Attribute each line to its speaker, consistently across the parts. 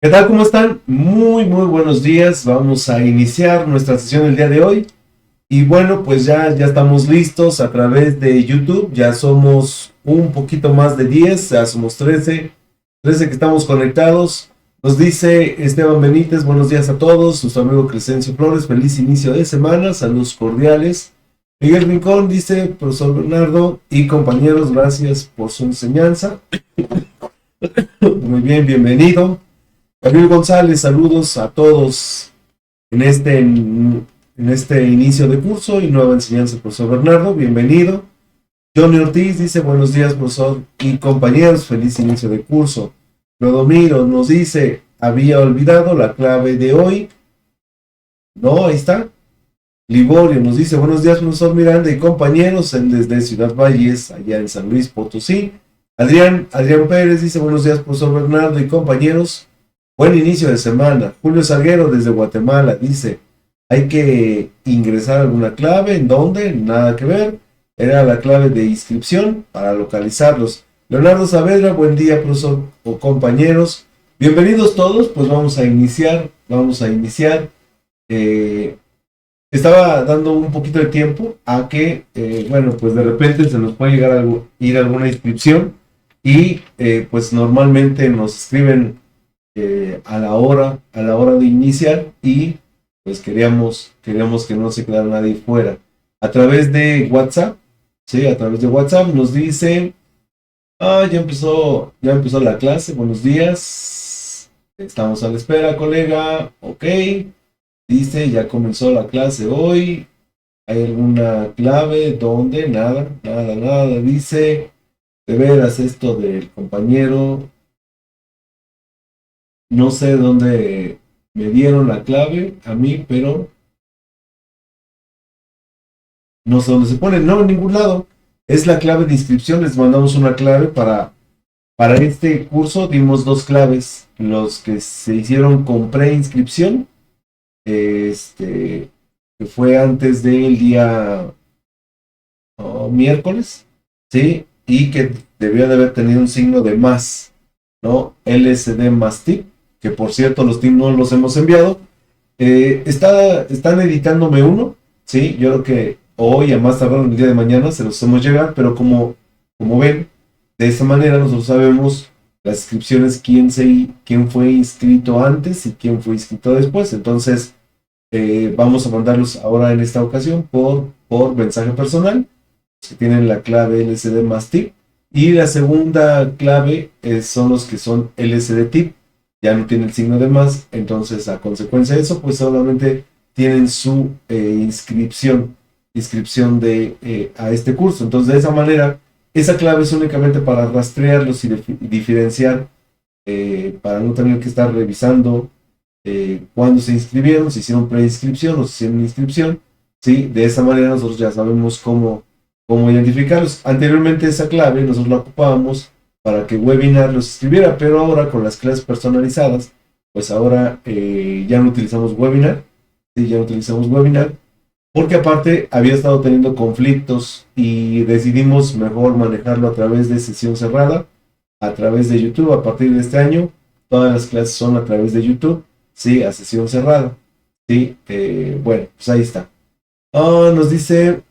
Speaker 1: ¿Qué tal? ¿Cómo están? Muy buenos días. Vamos a iniciar nuestra sesión el día de hoy. Y bueno, pues ya estamos listos a través de YouTube. Ya somos un poquito más de 10, ya somos 13 que estamos conectados. Nos dice Esteban Benítez, buenos días a todos. Su amigo Crescencio Flores, feliz inicio de semana, saludos cordiales. Miguel Rincón dice, profesor Bernardo y compañeros, gracias por su enseñanza. Muy bien, bienvenido. Gabriel González, saludos a todos en este inicio de curso y nueva enseñanza, profesor Bernardo, bienvenido. Johnny Ortiz dice, buenos días, profesor y compañeros, feliz inicio de curso. Clodomiro nos dice, había olvidado la clave de hoy. No, ahí está. Liborio nos dice, buenos días, profesor Miranda y compañeros, desde Ciudad Valles, allá en San Luis Potosí. Adrián Pérez dice, buenos días, profesor Bernardo y compañeros. Buen inicio de semana. Julio Salguero desde Guatemala dice, hay que ingresar alguna clave, ¿en dónde? Nada que ver. Era la clave de inscripción para localizarlos. Leonardo Saavedra, buen día, profesor o compañeros. Bienvenidos todos, pues vamos a iniciar. Estaba dando un poquito de tiempo a que, bueno, pues de repente se nos puede llegar a ir alguna inscripción y pues normalmente nos escriben a la hora de iniciar y pues queríamos que no se quedara nadie fuera. A través de WhatsApp, sí, a través de WhatsApp nos dice, ya empezó la clase, buenos días, estamos a la espera, colega, ok, dice, ya comenzó la clase hoy, ¿hay alguna clave? ¿Dónde? Nada, dice, de veras esto del compañero, no sé dónde me dieron la clave a mí, pero no sé dónde se pone. No, en ningún lado. Es la clave de inscripción. Les mandamos una clave para este curso. Dimos dos claves. Los que se hicieron con preinscripción, que fue antes del día miércoles, ¿sí? Y que debió de haber tenido un signo de más, ¿no? LSD más tip, que por cierto los tips no los hemos enviado. Están editándome uno, ¿sí? Yo creo que hoy, a más tardar el día de mañana, se los hacemos llegar, pero como ven, de esa manera nosotros sabemos las inscripciones, quién fue inscrito antes y quién fue inscrito después. Entonces, vamos a mandarlos ahora en esta ocasión por mensaje personal, que tienen la clave LSD más tip. Y la segunda clave son los que son LSD tip, ya no tiene el signo de más, entonces a consecuencia de eso, pues solamente tienen su inscripción a este curso. Entonces de esa manera, esa clave es únicamente para rastrearlos y diferenciar, para no tener que estar revisando cuándo se inscribieron, si hicieron preinscripción o si hicieron inscripción, ¿sí? De esa manera nosotros ya sabemos cómo identificarlos. Anteriormente esa clave nosotros la ocupábamos para que Webinar los escribiera, pero ahora con las clases personalizadas, pues ahora ya no utilizamos Webinar, ¿sí? Ya no utilizamos Webinar, porque aparte había estado teniendo conflictos y decidimos mejor manejarlo a través de sesión cerrada, a través de YouTube. A partir de este año, todas las clases son a través de YouTube, sí, a sesión cerrada, sí. Bueno, pues ahí está. Nos dice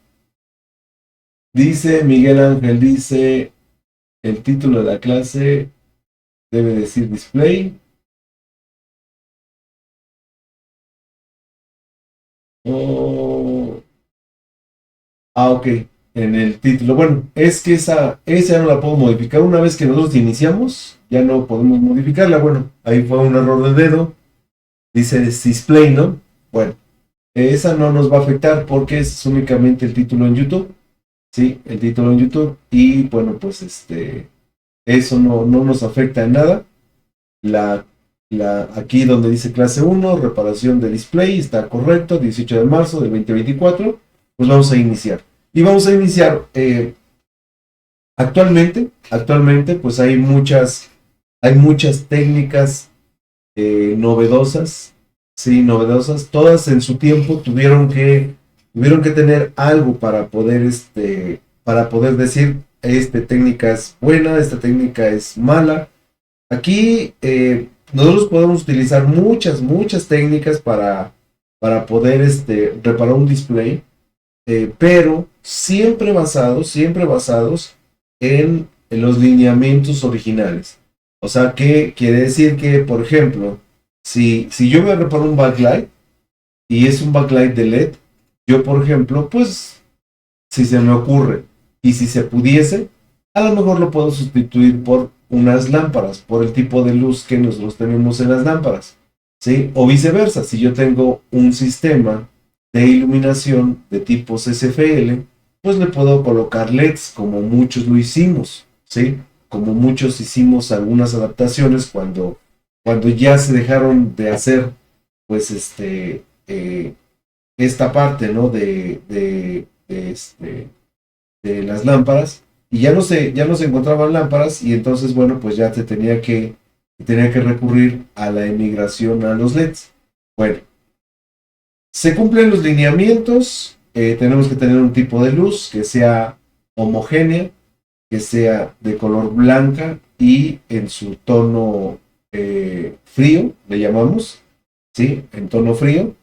Speaker 1: Miguel Ángel, dice, el título de la clase debe decir display. Ok, en el título. Bueno, es que esa ya no la puedo modificar. Una vez que nosotros iniciamos, ya no podemos modificarla. Bueno, ahí fue un error de dedo. Dice display, ¿no? Bueno, esa no nos va a afectar porque es únicamente el título en YouTube. Sí, el título en YouTube. Y bueno, pues eso no nos afecta en nada. Aquí donde dice clase 1, reparación de display, está correcto, 18 de marzo de 2024. Pues vamos a iniciar. Y vamos a iniciar actualmente, pues hay muchas técnicas novedosas, sí, novedosas. Todas en su tiempo tuvieron que tener algo para poder decir, esta técnica es buena, esta técnica es mala. Aquí, nosotros podemos utilizar muchas técnicas para poder reparar un display, pero siempre basados en los lineamientos originales. O sea, que quiere decir que, por ejemplo, si yo voy a reparar un backlight y es un backlight de LED, yo, por ejemplo, pues, si se me ocurre y si se pudiese, a lo mejor lo puedo sustituir por unas lámparas, por el tipo de luz que nosotros tenemos en las lámparas, ¿sí? O viceversa, si yo tengo un sistema de iluminación de tipo CFL, pues le puedo colocar LEDs, como muchos lo hicimos, ¿sí? Como muchos hicimos algunas adaptaciones cuando ya se dejaron de hacer, pues, esta parte, ¿no? De las lámparas, y ya no se encontraban lámparas, y entonces, bueno, pues ya tenía que recurrir a la emigración a los LEDs. Bueno, se cumplen los lineamientos, tenemos que tener un tipo de luz que sea homogénea, que sea de color blanca y en su tono frío, le llamamos, ¿sí? En tono frío.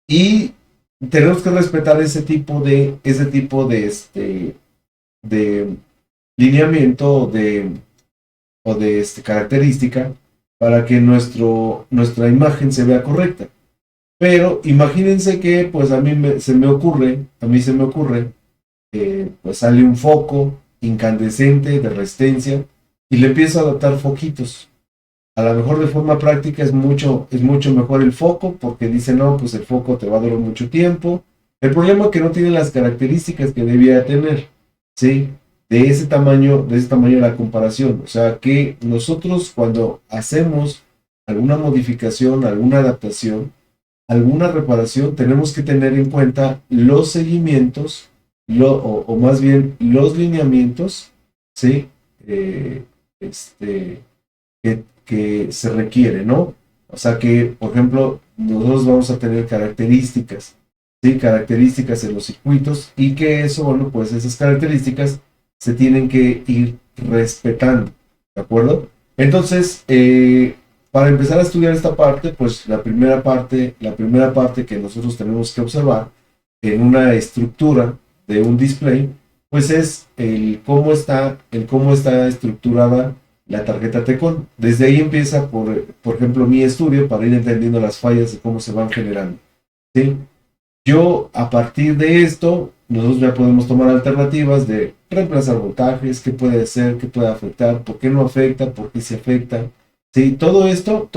Speaker 1: Y tenemos que respetar ese tipo de lineamiento o de característica para que nuestra imagen se vea correcta. Pero imagínense que pues a mí se me ocurre, pues sale un foco incandescente de resistencia y le empiezo a adaptar foquitos. A lo mejor de forma práctica es mucho mejor el foco, porque dice, no, pues el foco te va a durar mucho tiempo. El problema es que no tiene las características que debía tener, ¿sí? De ese tamaño la comparación. O sea que nosotros, cuando hacemos alguna modificación, alguna adaptación, alguna reparación, tenemos que tener en cuenta los seguimientos, o más bien los lineamientos, ¿sí? Eh, este, que se requiere, ¿no? O sea que, por ejemplo, nosotros vamos a tener características, ¿sí? Características en los circuitos, y que eso, bueno, pues esas características se tienen que ir respetando, ¿de acuerdo? Entonces, para empezar a estudiar esta parte, pues la primera parte que nosotros tenemos que observar en una estructura de un display, pues es el cómo está estructurada la tarjeta TECON. Desde ahí empieza, por ejemplo, mi estudio, para ir entendiendo las fallas de cómo se van generando, ¿sí? Yo, a partir de esto, nosotros ya podemos tomar alternativas de reemplazar voltajes, qué puede hacer, qué puede afectar, por qué no afecta, por qué se afecta. Sí, todo esto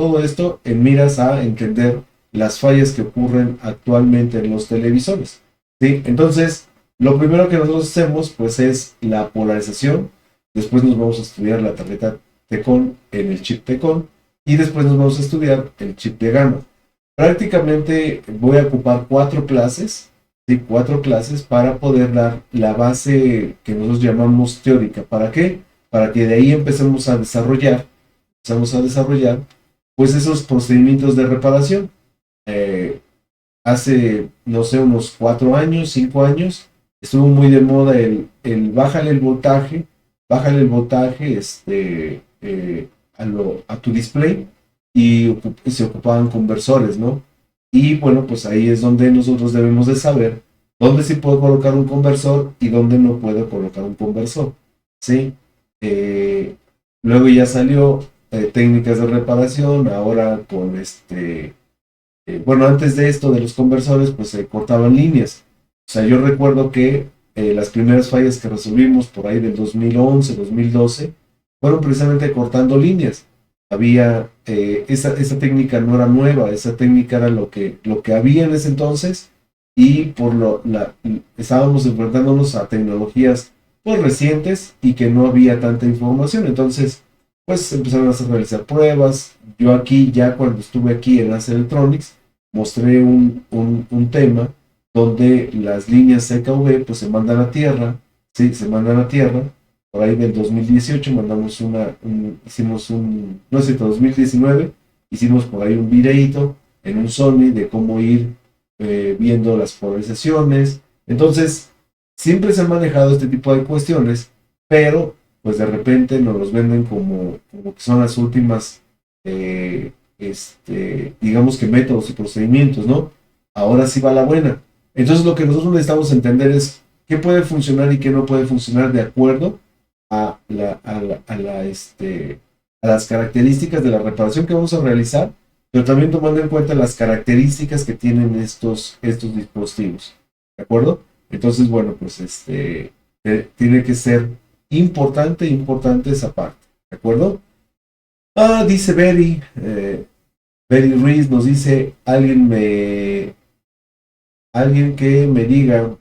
Speaker 1: en miras a entender las fallas que ocurren actualmente en los televisores. ¿Sí? Entonces, lo primero que nosotros hacemos, pues, es la polarización. Después nos vamos a estudiar la tarjeta TECON en el chip TECON, y después nos vamos a estudiar el chip de gama. Prácticamente voy a ocupar 4 clases, ¿sí? 4 clases para poder dar la base que nosotros llamamos teórica. ¿Para qué? Para que de ahí empecemos a desarrollar pues esos procedimientos de reparación. Eh, Hace, no sé, unos 4 años, 5 años, estuvo muy de moda el bájale el voltaje, a tu display, y se ocupaban conversores, ¿no? Y bueno, pues ahí es donde nosotros debemos de saber dónde sí puedo colocar un conversor y dónde no puedo colocar un conversor, ¿sí? Eh, Luego ya salió técnicas de reparación, ahora con bueno, antes de esto de los conversores, pues se cortaban líneas. O sea, yo recuerdo que las primeras fallas que resolvimos por ahí del 2011, 2012, fueron precisamente cortando líneas. Esa técnica no era nueva, esa técnica era lo que había en ese entonces, y estábamos enfrentándonos a tecnologías pues recientes y que no había tanta información. Entonces, pues empezaron a realizar pruebas. Yo aquí, ya cuando estuve aquí en ACE Electronics, mostré un tema donde las líneas CKV pues se mandan a tierra, sí, se mandan a tierra. Por ahí del 2018 mandamos no sé, 2019, hicimos por ahí un videíto en un Sony de cómo ir viendo las polarizaciones. Entonces, siempre se han manejado este tipo de cuestiones, pero pues de repente nos los venden como que son las últimas digamos que métodos y procedimientos, ¿no? Ahora sí va la buena. Entonces lo que nosotros necesitamos entender es qué puede funcionar y qué no puede funcionar de acuerdo a las características de la reparación que vamos a realizar, pero también tomando en cuenta las características que tienen estos dispositivos. ¿De acuerdo? Entonces, bueno, pues tiene que ser importante esa parte. ¿De acuerdo? Dice Betty Ruiz nos dice, alguien que me diga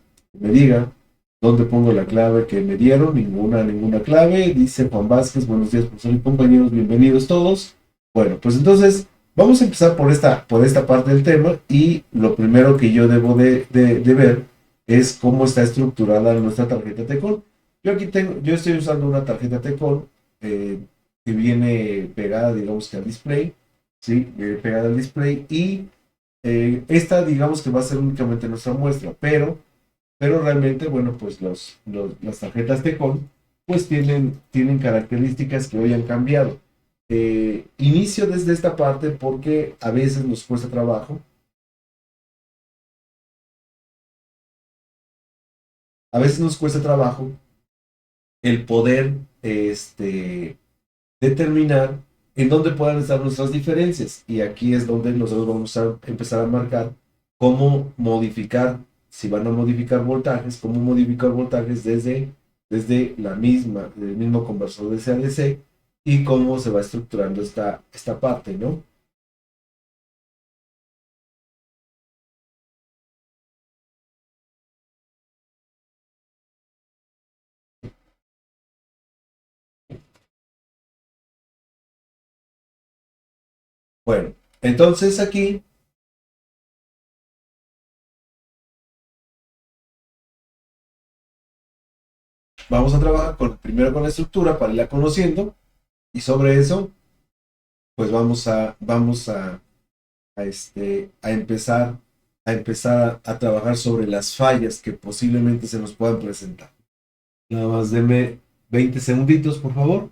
Speaker 1: dónde pongo la clave que me dieron, ninguna clave. Dice Juan Vázquez, buenos días, profesor y compañeros, bienvenidos todos. Bueno, pues entonces vamos a empezar por esta parte del tema, y lo primero que yo debo de ver es cómo está estructurada nuestra tarjeta Tecon. Yo estoy usando una tarjeta Tecon que viene pegada, digamos que al display, ¿sí? Viene pegada al display, y esta digamos que va a ser únicamente nuestra muestra, pero realmente, bueno, pues las tarjetas Tecon pues tienen características que hoy han cambiado. Inicio desde esta parte porque a veces nos cuesta trabajo el poder determinar en dónde puedan estar nuestras diferencias. Y aquí es donde nosotros vamos a empezar a marcar cómo modificar, si van a modificar voltajes, cómo modificar voltajes desde el mismo conversor de DC-DC, y cómo se va estructurando esta parte, ¿no? Bueno, entonces aquí vamos a trabajar primero con la estructura para irla conociendo, y sobre eso pues vamos a empezar a trabajar sobre las fallas que posiblemente se nos puedan presentar. Nada más deme 20 segunditos, por favor.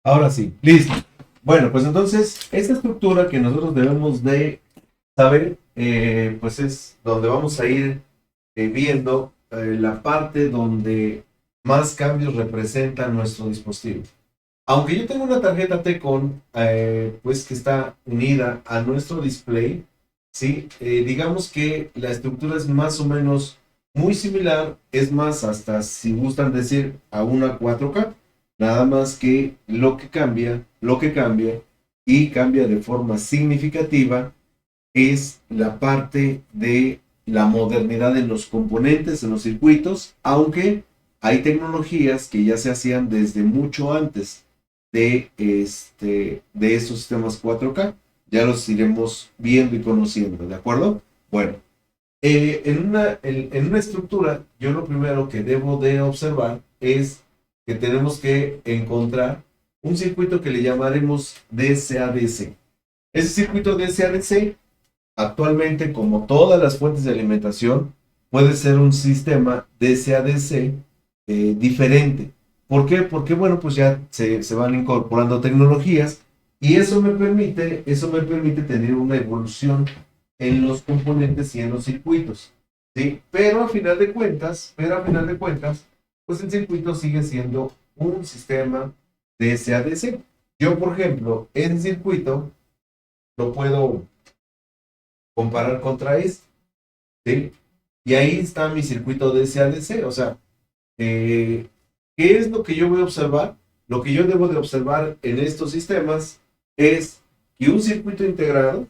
Speaker 1: Ahora sí, listo. Bueno, pues entonces, esta estructura que nosotros debemos de saber, pues es donde vamos a ir viendo la parte donde más cambios representa nuestro dispositivo. Aunque yo tengo una tarjeta Tecon, pues que está unida a nuestro display, ¿sí? Digamos que la estructura es más o menos muy similar, es más, hasta si gustan decir, a una 4K, nada más que lo que cambia y cambia de forma significativa es la parte de la modernidad en los componentes, en los circuitos, aunque hay tecnologías que ya se hacían desde mucho antes de estos sistemas 4K. Ya los iremos viendo y conociendo, ¿de acuerdo? Bueno, en una estructura, yo lo primero que debo de observar es que tenemos que encontrar un circuito que le llamaremos DCADC. Ese circuito DCADC, actualmente, como todas las fuentes de alimentación, puede ser un sistema DCADC diferente. ¿Por qué? Porque, bueno, pues ya se van incorporando tecnologías, Y eso me permite tener una evolución en los componentes y en los circuitos, ¿sí? Pero a final de cuentas, pues el circuito sigue siendo un sistema de SADC. Yo, por ejemplo, ese circuito lo puedo comparar contra este, ¿sí? Y ahí está mi circuito de SADC, o sea, eh, ¿qué es lo que yo voy a observar? Lo que yo debo de observar en estos sistemas es que un circuito integrado,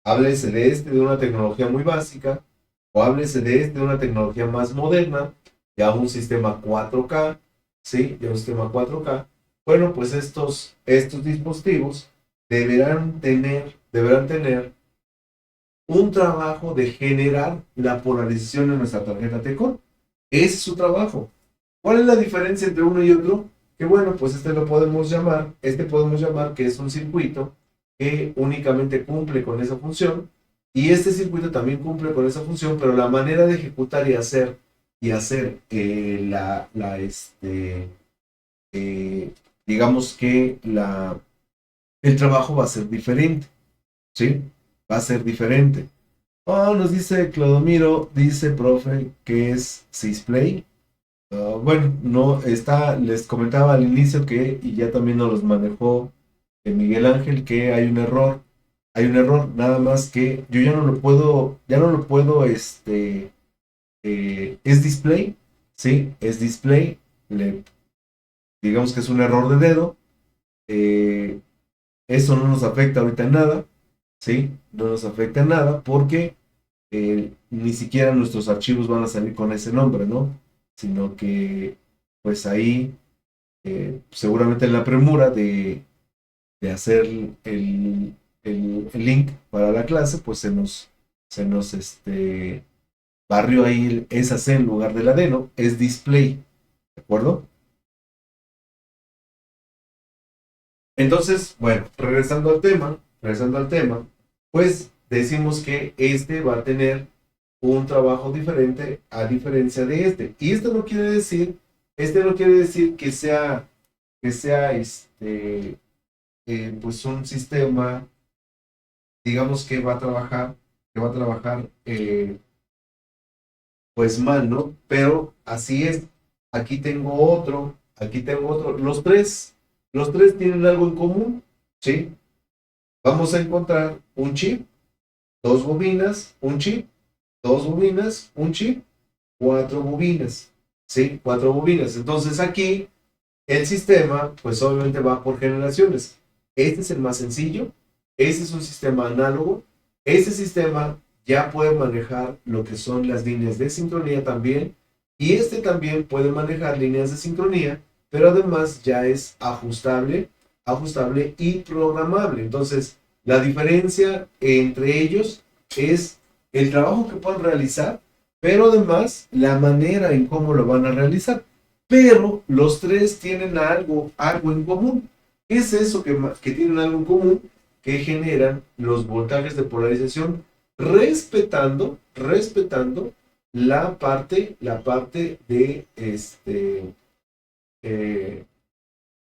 Speaker 1: háblese de este de una tecnología muy básica, o háblese de este de una tecnología más moderna, ya un sistema 4K, ¿sí? Ya un sistema 4K. Bueno, pues estos dispositivos deberán tener un trabajo de generar la polarización en nuestra tarjeta T-Core. Ese es su trabajo. ¿Cuál es la diferencia entre uno y otro? Que bueno, pues este podemos llamar que es un circuito que únicamente cumple con esa función, y este circuito también cumple con esa función, pero la manera de ejecutar y hacer eh, digamos que el trabajo va a ser diferente, ¿sí? Va a ser diferente. Oh, nos dice Clodomiro, dice profe, que es Sysplay. Bueno, no, les comentaba al inicio que, y ya también nos los manejó Miguel Ángel, que hay un error, nada más que yo ya no lo puedo, es display, sí, es display, digamos que es un error de dedo, eh, eso no nos afecta ahorita en nada, sí, no nos afecta en nada, porque ni siquiera nuestros archivos van a salir con ese nombre, ¿no? Sino que, pues ahí, seguramente en la premura de hacer el link para la clase, pues se nos barrió ahí esa C en lugar de la D, ¿no? Es display, ¿de acuerdo? Entonces, bueno, regresando al tema, pues decimos que este va a tener un trabajo diferente a diferencia de este. Y esto no quiere decir que sea pues un sistema, digamos que va a trabajar pues mal, ¿no? Pero así es. Aquí tengo otro. Los tres tienen algo en común, ¿sí? Vamos a encontrar un chip, dos bobinas, un chip, dos bobinas, un chip, cuatro bobinas, ¿sí? Cuatro bobinas. Entonces aquí el sistema, pues obviamente va por generaciones. Este es el más sencillo, este es un sistema análogo, este sistema ya puede manejar lo que son las líneas de sincronía también, y este también puede manejar líneas de sincronía, pero además ya es ajustable y programable. Entonces, la diferencia entre ellos es el trabajo que pueden realizar, pero además la manera en cómo lo van a realizar. Pero los tres tienen algo en común. ¿Qué es eso que tienen algo en común? Que generan los voltajes de polarización respetando la parte eh,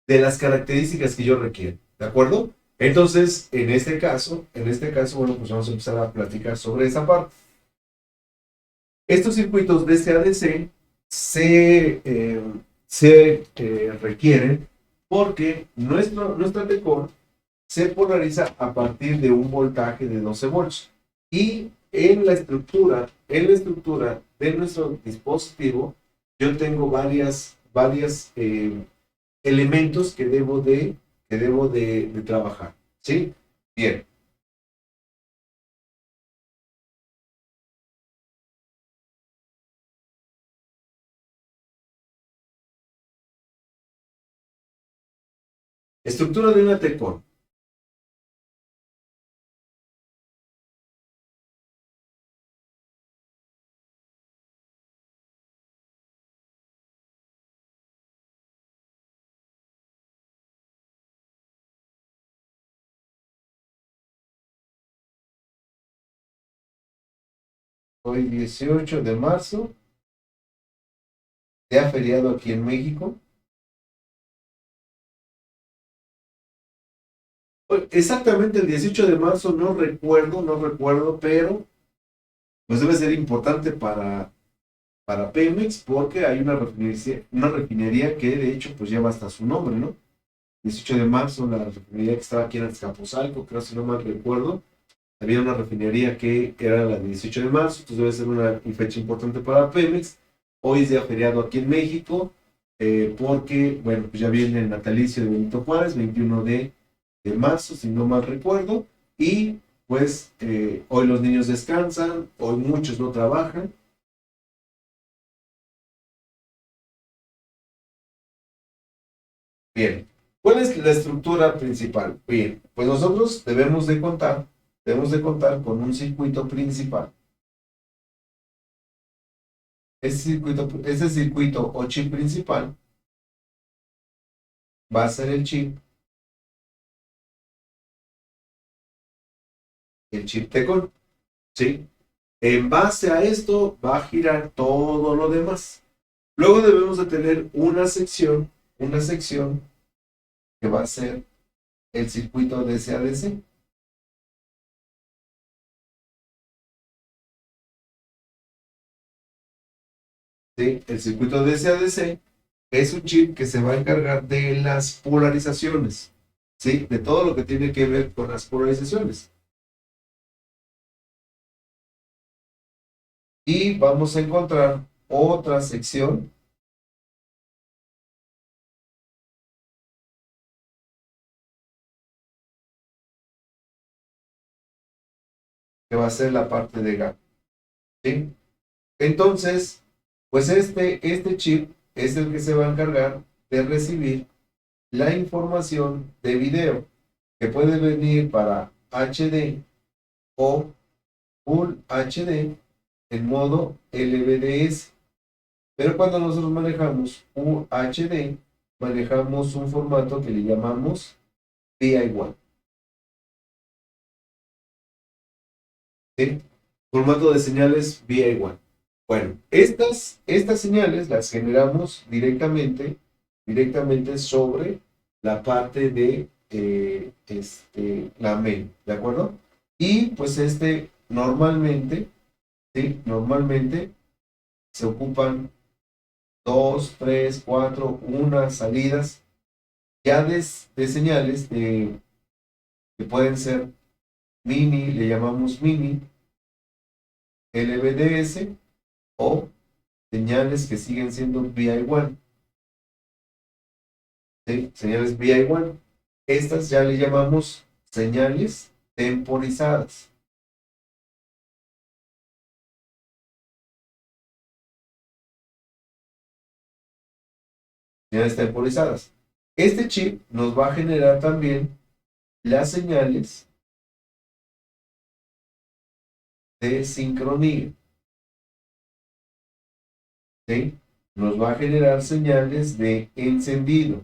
Speaker 1: de las características que yo requiero. ¿De acuerdo? Entonces, bueno, pues vamos a empezar a platicar sobre esa parte. Estos circuitos de SADC se requieren porque nuestra T-Core se polariza a partir de un voltaje de 12 volts. Y en la estructura de nuestro dispositivo, yo tengo varias elementos que debo de trabajar. ¿Sí? Bien. Estructura de una T-Core. Hoy 18 de marzo, día feriado aquí en México. Pues, exactamente el 18 de marzo no recuerdo, pero pues debe ser importante para Pemex porque hay una refinería que de hecho pues lleva hasta su nombre, ¿no? 18 de marzo, la refinería que estaba aquí en Azcapotzalco, creo si no mal recuerdo, había una refinería que era la de 18 de marzo, entonces debe ser una fecha importante para Pemex. Hoy es día feriado aquí en México, porque, bueno, pues ya viene el natalicio de Benito Juárez, 21 de marzo, si no mal recuerdo, y pues hoy los niños descansan, hoy muchos no trabajan. Bien, ¿cuál es la estructura principal? Bien, pues nosotros debemos de contar con un circuito principal. Ese circuito o chip principal va a ser el chip Tecon, ¿sí? En base a esto va a girar todo lo demás. Luego debemos de tener una sección que va a ser el circuito DC-AC. ¿Sí? El circuito DC-DC es un chip que se va a encargar de las polarizaciones, ¿sí? De todo lo que tiene que ver con las polarizaciones. Y vamos a encontrar otra sección que va a ser la parte de GAN, ¿sí? Entonces, pues este chip es el que se va a encargar de recibir la información de video, que puede venir para HD o Full HD en modo LVDS. Pero cuando nosotros manejamos UHD, manejamos un formato que le llamamos PI1, ¿sí? Formato de señales PI1. Bueno, estas señales las generamos directamente sobre la parte de la main, ¿de acuerdo? Y pues normalmente, ¿sí? Normalmente se ocupan dos, tres, cuatro, una salidas ya de señales que pueden ser mini, le llamamos mini, LVDS o señales que siguen siendo VI1, ¿sí? Señales VI1. Estas ya le llamamos señales temporizadas. Señales temporizadas. Este chip nos va a generar también las señales de sincronía, ¿sí? Nos va a generar señales de encendido.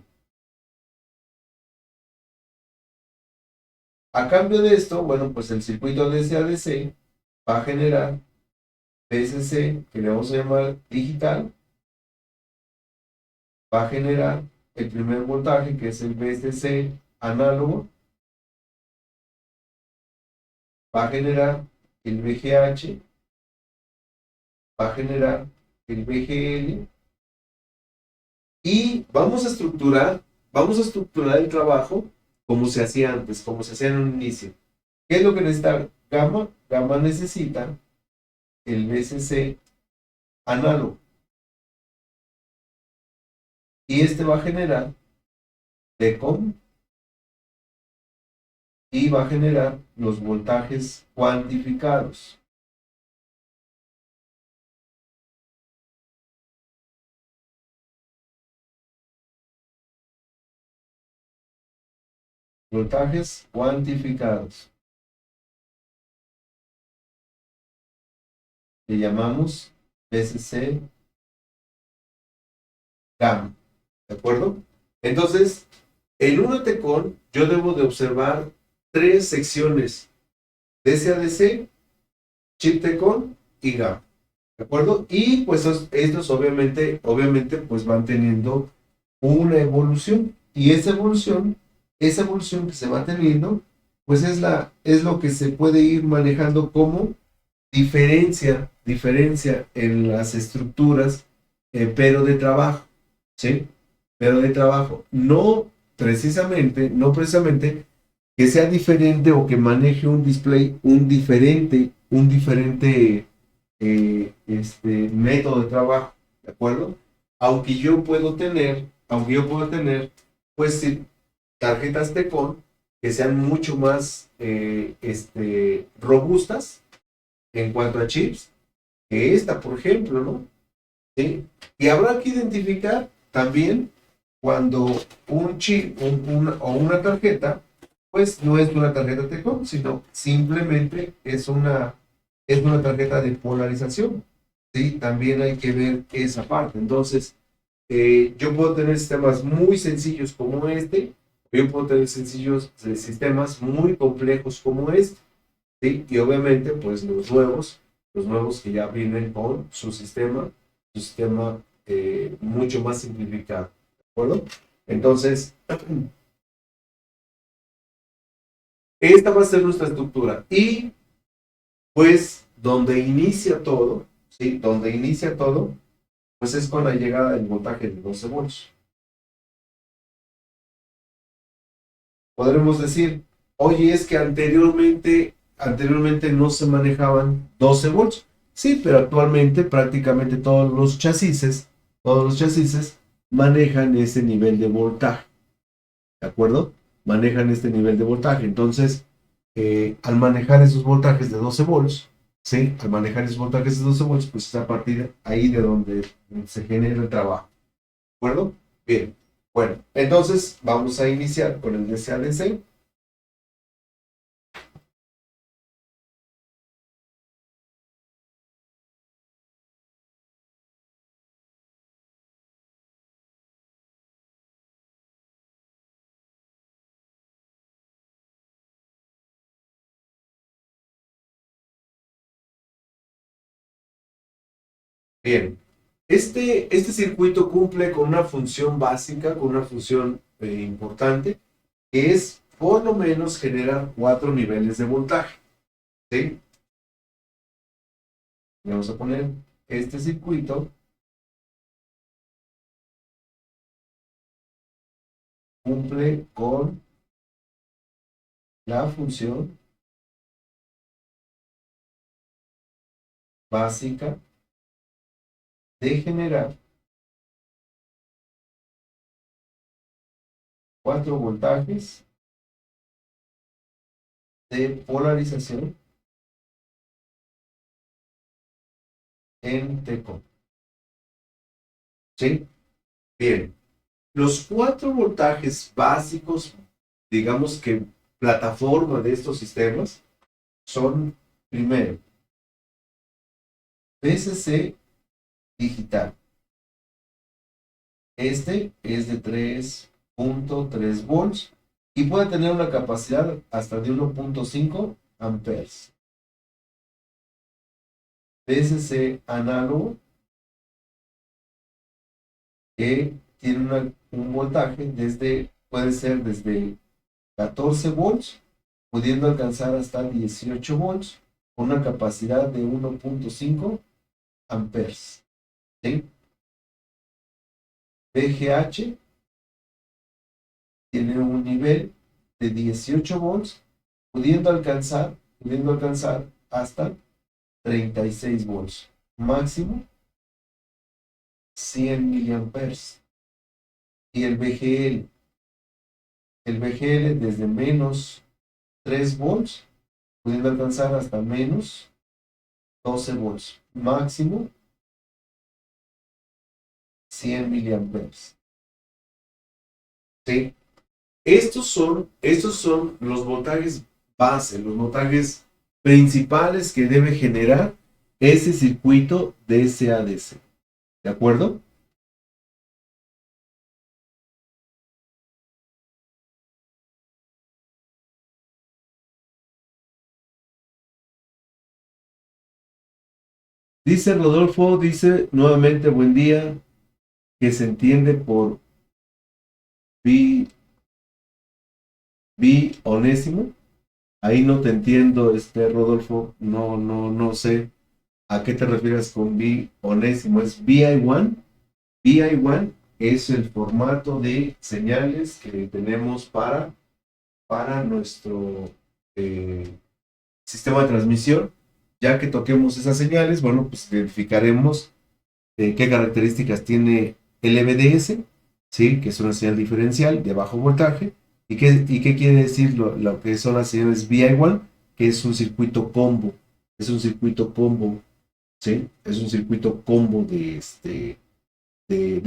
Speaker 1: A cambio de esto, bueno, pues el circuito DC-DC va a generar VCC, que le vamos a llamar digital, va a generar el primer voltaje, que es el VCC análogo, va a generar el VGH, va a generar el VGL, y vamos a estructurar el trabajo como se hacía antes, como se hacía en un inicio. ¿Qué es lo que necesita Gamma? Gamma necesita el VCC análogo, y este va a generar DECOM y va a generar los voltajes cuantificados. Voltajes cuantificados. Le llamamos VCC gamma. ¿De acuerdo? Entonces, en una TECON yo debo de observar tres secciones: DC-DC, chip TECON y gamma. ¿De acuerdo? Y pues estos obviamente pues van teniendo una evolución. Y esa evolución esa evolución que se va teniendo, pues es lo que se puede ir manejando como diferencia en las estructuras, pero de trabajo, ¿sí? Pero de trabajo. No precisamente que sea diferente o que maneje un display, un diferente método de trabajo, ¿de acuerdo? Aunque yo puedo tener, pues sí, tarjetas Tecon que sean mucho más robustas en cuanto a chips que esta, por ejemplo, ¿no? ¿Sí? Y habrá que identificar también cuando un chip o una tarjeta, pues no es una tarjeta Tecom, sino simplemente es una tarjeta de polarización. ¿Sí? También hay que ver esa parte. Entonces, yo puedo tener sistemas muy sencillos como este, yo puedo tener sistemas muy complejos como este. ¿Sí? Y obviamente, pues los nuevos que ya vienen con su sistema mucho más simplificado. ¿De acuerdo? Entonces, esta va a ser nuestra estructura. Y pues donde inicia todo, ¿sí? Donde inicia todo, pues es con la llegada del voltaje de 12 volts. Podremos decir, oye, es que anteriormente no se manejaban 12 volts. Sí, pero actualmente prácticamente todos los chasis manejan ese nivel de voltaje, ¿de acuerdo? Manejan este nivel de voltaje. Entonces, al manejar esos voltajes de 12 volts, ¿sí? Al manejar esos voltajes de 12 volts, pues es a partir de ahí de donde se genera el trabajo, ¿de acuerdo? Bien, bueno, entonces vamos a iniciar con el DC-DC. Bien, este circuito cumple con una función básica, con una función importante, que es por lo menos generar 4 niveles de voltaje. ¿Sí? Vamos a poner este circuito cumple con la función básica de generar 4 voltajes de polarización en TECO. ¿Sí? Bien. Los 4 voltajes básicos, digamos que plataforma de estos sistemas, son, primero, PCC digital. Este es de 3.3 volts y puede tener una capacidad hasta de 1.5 amperes. PCC análogo, que tiene un voltaje puede ser desde 14 volts, pudiendo alcanzar hasta 18 volts, con una capacidad de 1.5 amperes. ¿Sí? VGH tiene un nivel de 18 volts, pudiendo alcanzar hasta 36 volts. Máximo 100 miliamperes. Y el VGL desde menos 3 volts, pudiendo alcanzar hasta menos 12 volts. Máximo 100 miliamperes. ¿Sí? Estos son los voltajes base, los voltajes principales que debe generar ese circuito DC-DC. ¿De acuerdo? Dice Rodolfo, dice nuevamente buen día, que se entiende por Onésimo. Ahí no te entiendo, Rodolfo. No sé a qué te refieres con Onésimo. ¿Es VI1? VI1 es el formato de señales que tenemos para nuestro sistema de transmisión. Ya que toquemos esas señales, bueno, pues identificaremos qué características tiene el MDS, ¿sí? Que es una señal diferencial de bajo voltaje. ¿Y qué quiere decir lo que son las señales VI1? Que es un circuito combo. Es un circuito combo, ¿sí? Es un circuito combo de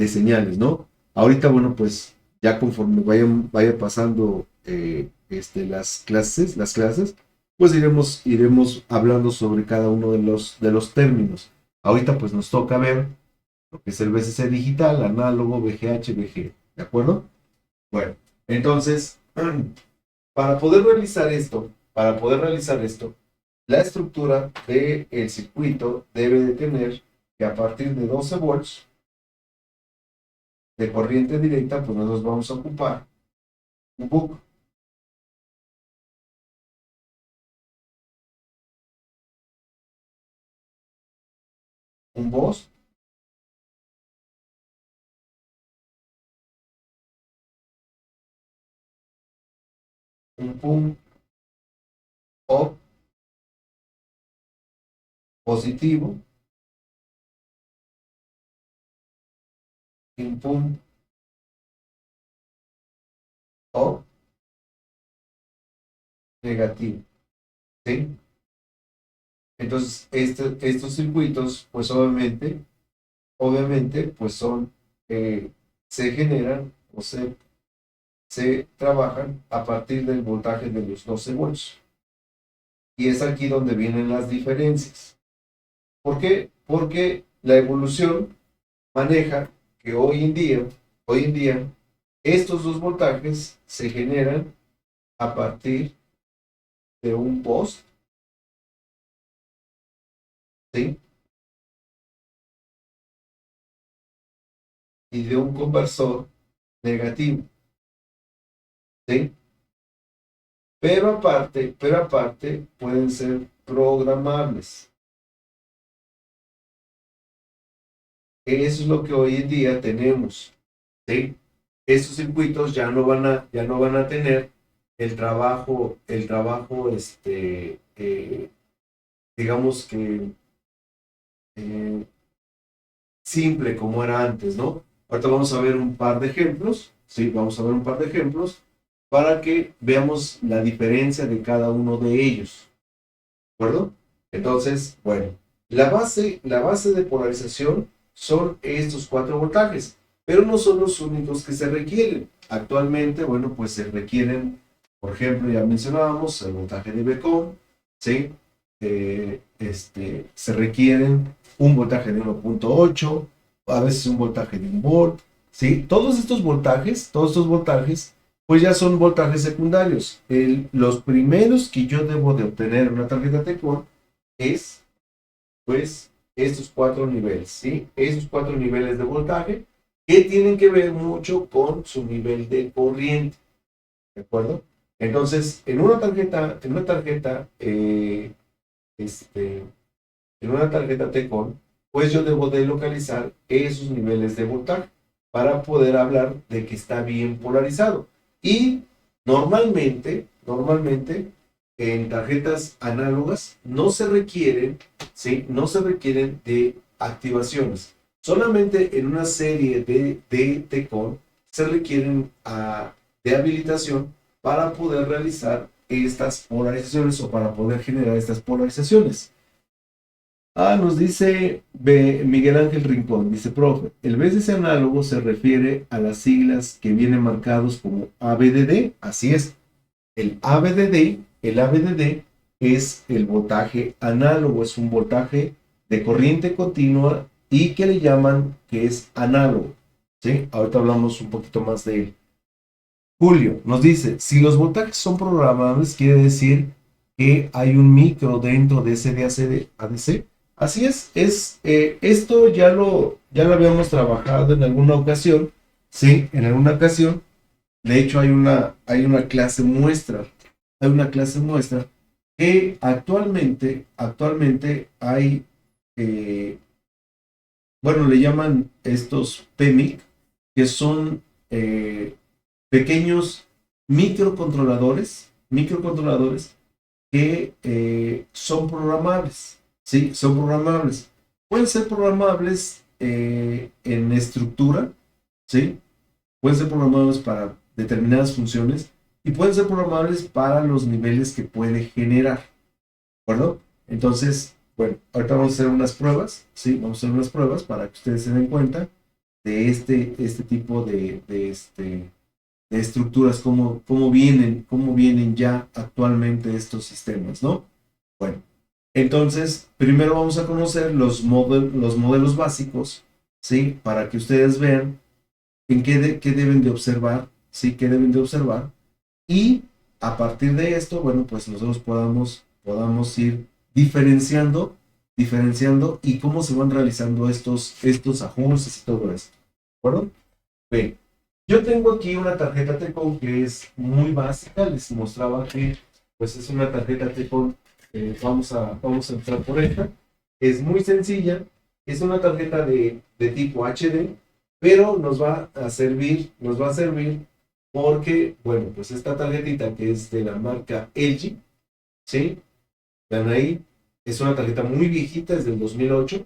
Speaker 1: señales, ¿no? Ahorita, bueno, pues ya conforme vaya pasando las clases, pues iremos hablando sobre cada uno de los términos. Ahorita pues nos toca ver lo que es el VCC digital, análogo, VGH, VG, ¿de acuerdo? Bueno, entonces, para poder realizar esto, la estructura del circuito debe de tener que a partir de 12 volts de corriente directa, pues nosotros vamos a ocupar un buc, un bus, un pum up positivo y un pum up negativo, ¿sí? Entonces, estos circuitos, pues obviamente, pues se generan o se trabajan a partir del voltaje de los 12 volts. Y es aquí donde vienen las diferencias. ¿Por qué? Porque la evolución maneja que hoy en día, estos dos voltajes se generan a partir de un post, ¿sí? Y de un conversor negativo, ¿sí? Pero aparte pueden ser programables. Eso es lo que hoy en día tenemos, ¿sí? Estos circuitos ya no van a tener el trabajo, digamos que eh, simple como era antes, ¿no? Ahorita vamos a ver un par de ejemplos, ¿sí? Vamos a ver un par de ejemplos para que veamos la diferencia de cada uno de ellos, ¿de acuerdo? Entonces, bueno, la base de polarización son estos 4 voltajes, pero no son los únicos que se requieren. Actualmente, bueno, pues se requieren, por ejemplo, ya mencionábamos el voltaje de Becon, ¿sí? Se requieren un voltaje de 1.8, a veces un voltaje de 1 volt, ¿sí? Todos estos voltajes, pues ya son voltajes secundarios. Los primeros que yo debo de obtener en una tarjeta Tecon es, pues, estos 4 niveles, ¿sí? Esos 4 niveles de voltaje que tienen que ver mucho con su nivel de corriente, ¿de acuerdo? Entonces, este, en una tarjeta Tecon, pues yo debo de localizar esos niveles de voltaje para poder hablar de que está bien polarizado. Y normalmente, en tarjetas análogas no se requieren, ¿sí? No se requieren de activaciones. Solamente en una serie de Tecon se requieren de habilitación para poder realizar estas polarizaciones o para poder generar estas polarizaciones. Nos dice Miguel Ángel Rincón, dice, profe, el VCC análogo se refiere a las siglas que vienen marcados como ABDD, así es, el ABDD es el voltaje análogo, es un voltaje de corriente continua y que le llaman que es análogo, ¿sí? Ahorita hablamos un poquito más de él. Julio nos dice, si los voltajes son programables, quiere decir que hay un micro dentro de ese ADC. Así es, esto ya lo habíamos trabajado en alguna ocasión, sí, en alguna ocasión, De hecho, hay una clase muestra. Hay una clase muestra que actualmente hay, eh, bueno, le llaman estos PMIC, que son pequeños microcontroladores que son programables, ¿sí? Son programables. Pueden ser programables en estructura, ¿sí? Pueden ser programables para determinadas funciones y pueden ser programables para los niveles que puede generar, ¿de acuerdo? Entonces, bueno, ahorita vamos a hacer unas pruebas, ¿sí? Vamos a hacer unas pruebas para que ustedes se den cuenta de este tipo de estructuras, cómo vienen ya actualmente estos sistemas, ¿no? Bueno, entonces, primero vamos a conocer los modelos básicos, ¿sí? Para que ustedes vean en qué deben de observar, ¿sí? ¿Qué deben de observar? Y a partir de esto, bueno, pues nosotros podamos ir diferenciando y cómo se van realizando estos ajustes y todo esto. ¿De acuerdo? Bien, yo tengo aquí una tarjeta Tecon que es muy básica, les mostraba que pues es una tarjeta Tecon, vamos a entrar por esta, es muy sencilla, es una tarjeta de tipo HD, pero nos va a servir porque, bueno, pues esta tarjetita que es de la marca LG, ¿sí? Vean ahí, es una tarjeta muy viejita, es del 2008.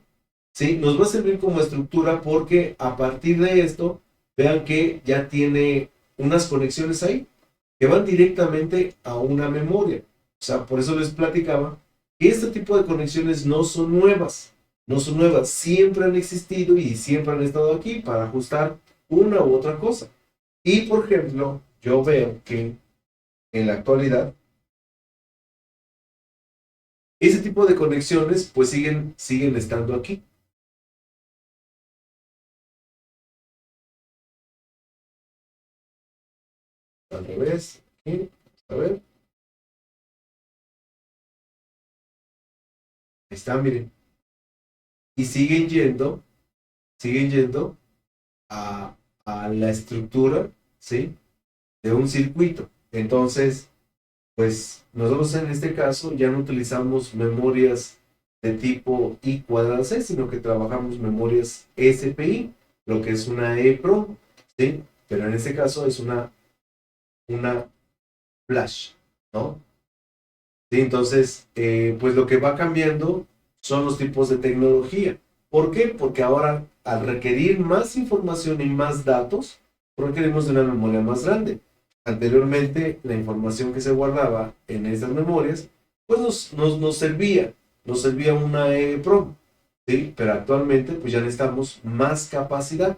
Speaker 1: ¿Sí? Nos va a servir como estructura porque a partir de esto, vean que ya tiene unas conexiones ahí que van directamente a una memoria. O sea, por eso les platicaba que este tipo de conexiones no son nuevas, no son nuevas, siempre han existido y siempre han estado aquí para ajustar una u otra cosa. Y por ejemplo, yo veo que en la actualidad, ese tipo de conexiones pues siguen estando aquí. Al revés, aquí, a ver, ahí está, miren. Y siguen yendo a, a la estructura, ¿sí? De un circuito. Entonces, pues nosotros en este caso ya no utilizamos memorias de tipo I cuadrado C, sino que trabajamos memorias SPI, lo que es una EEPROM, ¿sí? Pero en este caso es una flash, ¿no? Sí, entonces, pues lo que va cambiando son los tipos de tecnología. ¿Por qué? Porque ahora, al requerir más información y más datos, requerimos de una memoria más grande. Anteriormente, la información que se guardaba en esas memorias, pues nos servía una EEPROM, ¿sí? Pero actualmente, pues ya necesitamos más capacidad,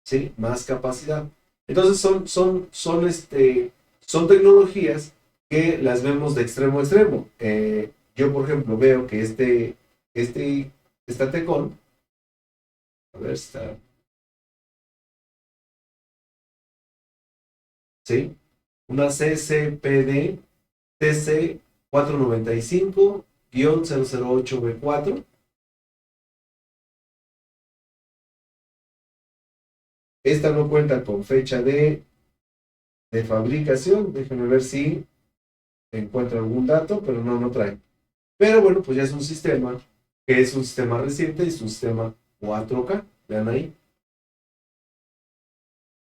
Speaker 1: ¿sí? Más capacidad. Entonces, son tecnologías que las vemos de extremo a extremo. Yo, por ejemplo, veo que este, esta Tecon, a ver, está, ¿sí? Una CCPD TC 495-008B4. Esta no cuenta con fecha de fabricación. Déjenme ver si encuentro algún dato, pero no trae. Pero bueno, pues ya es un sistema que es un sistema reciente, es un sistema 4K. Vean ahí,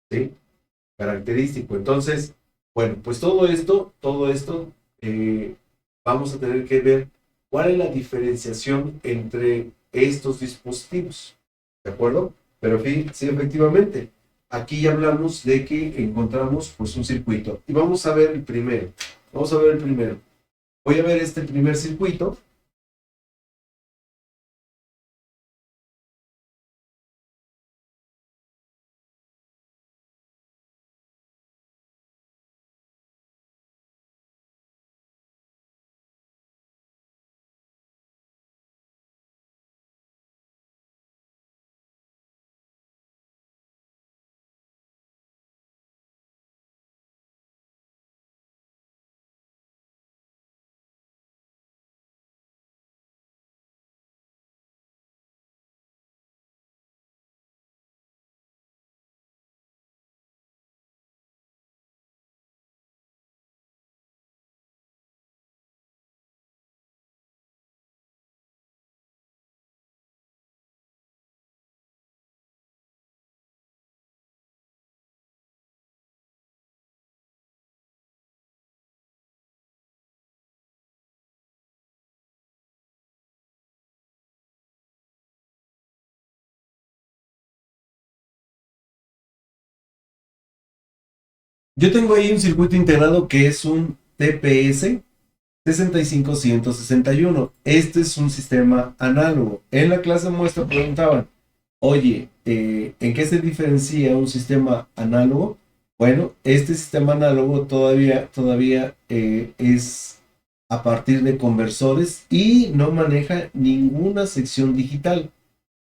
Speaker 1: ¿sí? Característico. Entonces, bueno, pues todo esto, eh, vamos a tener que ver cuál es la diferenciación entre estos dispositivos, ¿de acuerdo? Pero sí, efectivamente, aquí ya hablamos de que encontramos pues un circuito y vamos a ver el primero. Vamos a ver el primero. Voy a ver este primer circuito. Yo tengo ahí un circuito integrado que es un TPS 65161. Este es un sistema análogo. En la clase muestra preguntaban, oye, ¿en qué se diferencia un sistema análogo? Bueno, este sistema análogo todavía es a partir de conversores y no maneja ninguna sección digital.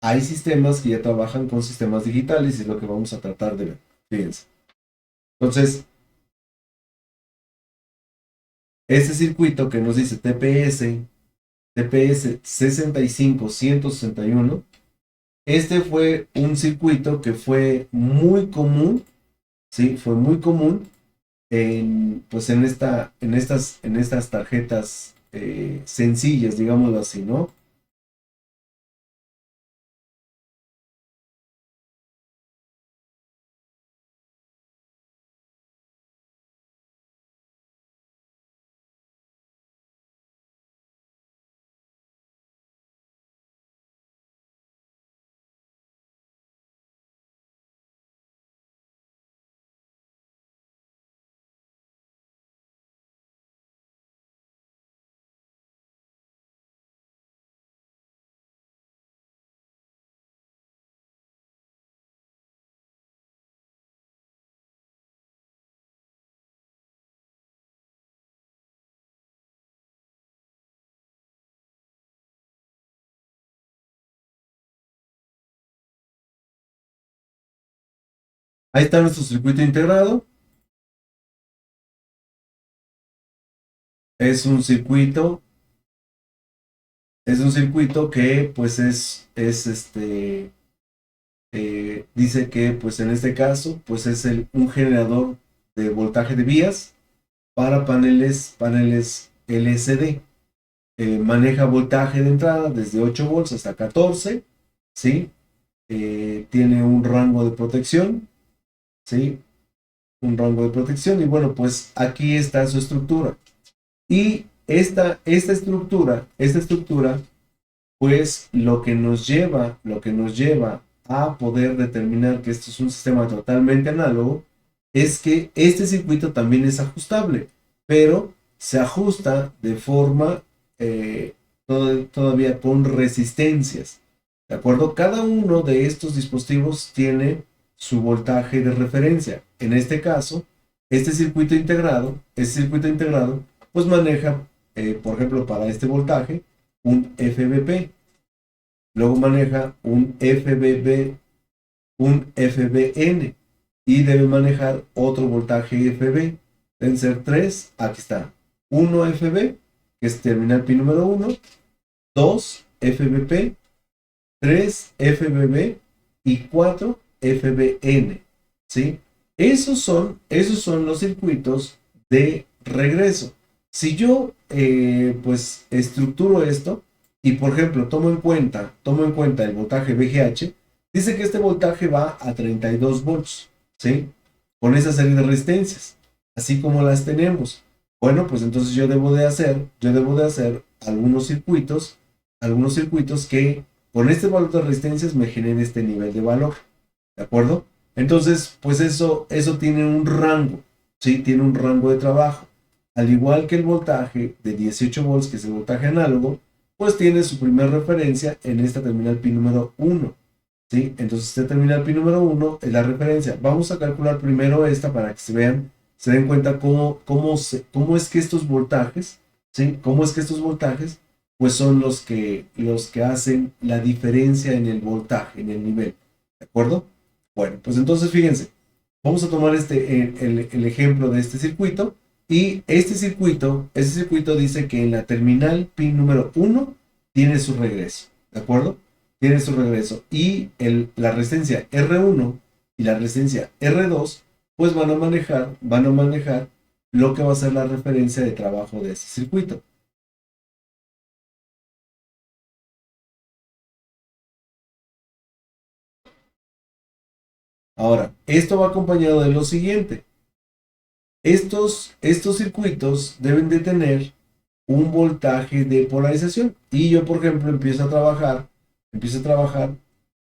Speaker 1: Hay sistemas que ya trabajan con sistemas digitales y es lo que vamos a tratar de ver. Fíjense. Entonces, este circuito que nos dice TPS 65161, este fue un circuito que fue muy común, ¿sí? Fue muy común pues en estas tarjetas sencillas, digámoslo así, ¿no? Ahí está nuestro circuito integrado. Es un circuito, es un circuito que pues dice que pues en este caso pues es un generador de voltaje de vías para paneles LCD. Maneja voltaje de entrada desde 8 volts hasta 14, ¿sí? Tiene un rango de protección, ¿sí? Un rango de protección y bueno, pues aquí está su estructura. Y esta estructura, pues lo que nos lleva a poder determinar que esto es un sistema totalmente análogo, es que este circuito también es ajustable, pero se ajusta de forma todavía con resistencias. ¿De acuerdo? Cada uno de estos dispositivos tiene su voltaje de referencia. En este caso, este circuito integrado, pues maneja, por ejemplo, para este voltaje, un FBP. Luego maneja un FBN y debe manejar otro voltaje FB. Deben ser tres. Aquí está. 1 FB, que es terminal pin número 1. 2 FBP. 3 FBB y 4 FBN. ¿Sí? Esos son los circuitos de regreso. Si yo pues estructuro esto y por ejemplo tomo en cuenta el voltaje VGH, dice que este voltaje va a 32 volts, ¿sí? Con esa serie de resistencias, así como las tenemos. Bueno, pues entonces yo debo de hacer algunos circuitos que con este valor de resistencias me generen este nivel de valor, ¿de acuerdo? Entonces, pues eso tiene un rango, ¿sí? Tiene un rango de trabajo. Al igual que el voltaje de 18 volts, que es el voltaje análogo, pues tiene su primera referencia en esta terminal pin número 1, ¿sí? Entonces, esta terminal pin número 1 es la referencia. Vamos a calcular primero esta para que se den cuenta cómo es que estos voltajes, ¿sí? Cómo es que estos voltajes, pues son los que hacen la diferencia en el voltaje, en el nivel, ¿de acuerdo? Bueno, pues entonces fíjense, vamos a tomar el ejemplo de este circuito y este circuito dice que en la terminal pin número 1 tiene su regreso, ¿de acuerdo? Tiene su regreso y la resistencia R1 y la resistencia R2 pues van a manejar lo que va a ser la referencia de trabajo de ese circuito. Ahora, esto va acompañado de lo siguiente. Estos circuitos deben de tener un voltaje de polarización. Y yo, por ejemplo, empiezo a trabajar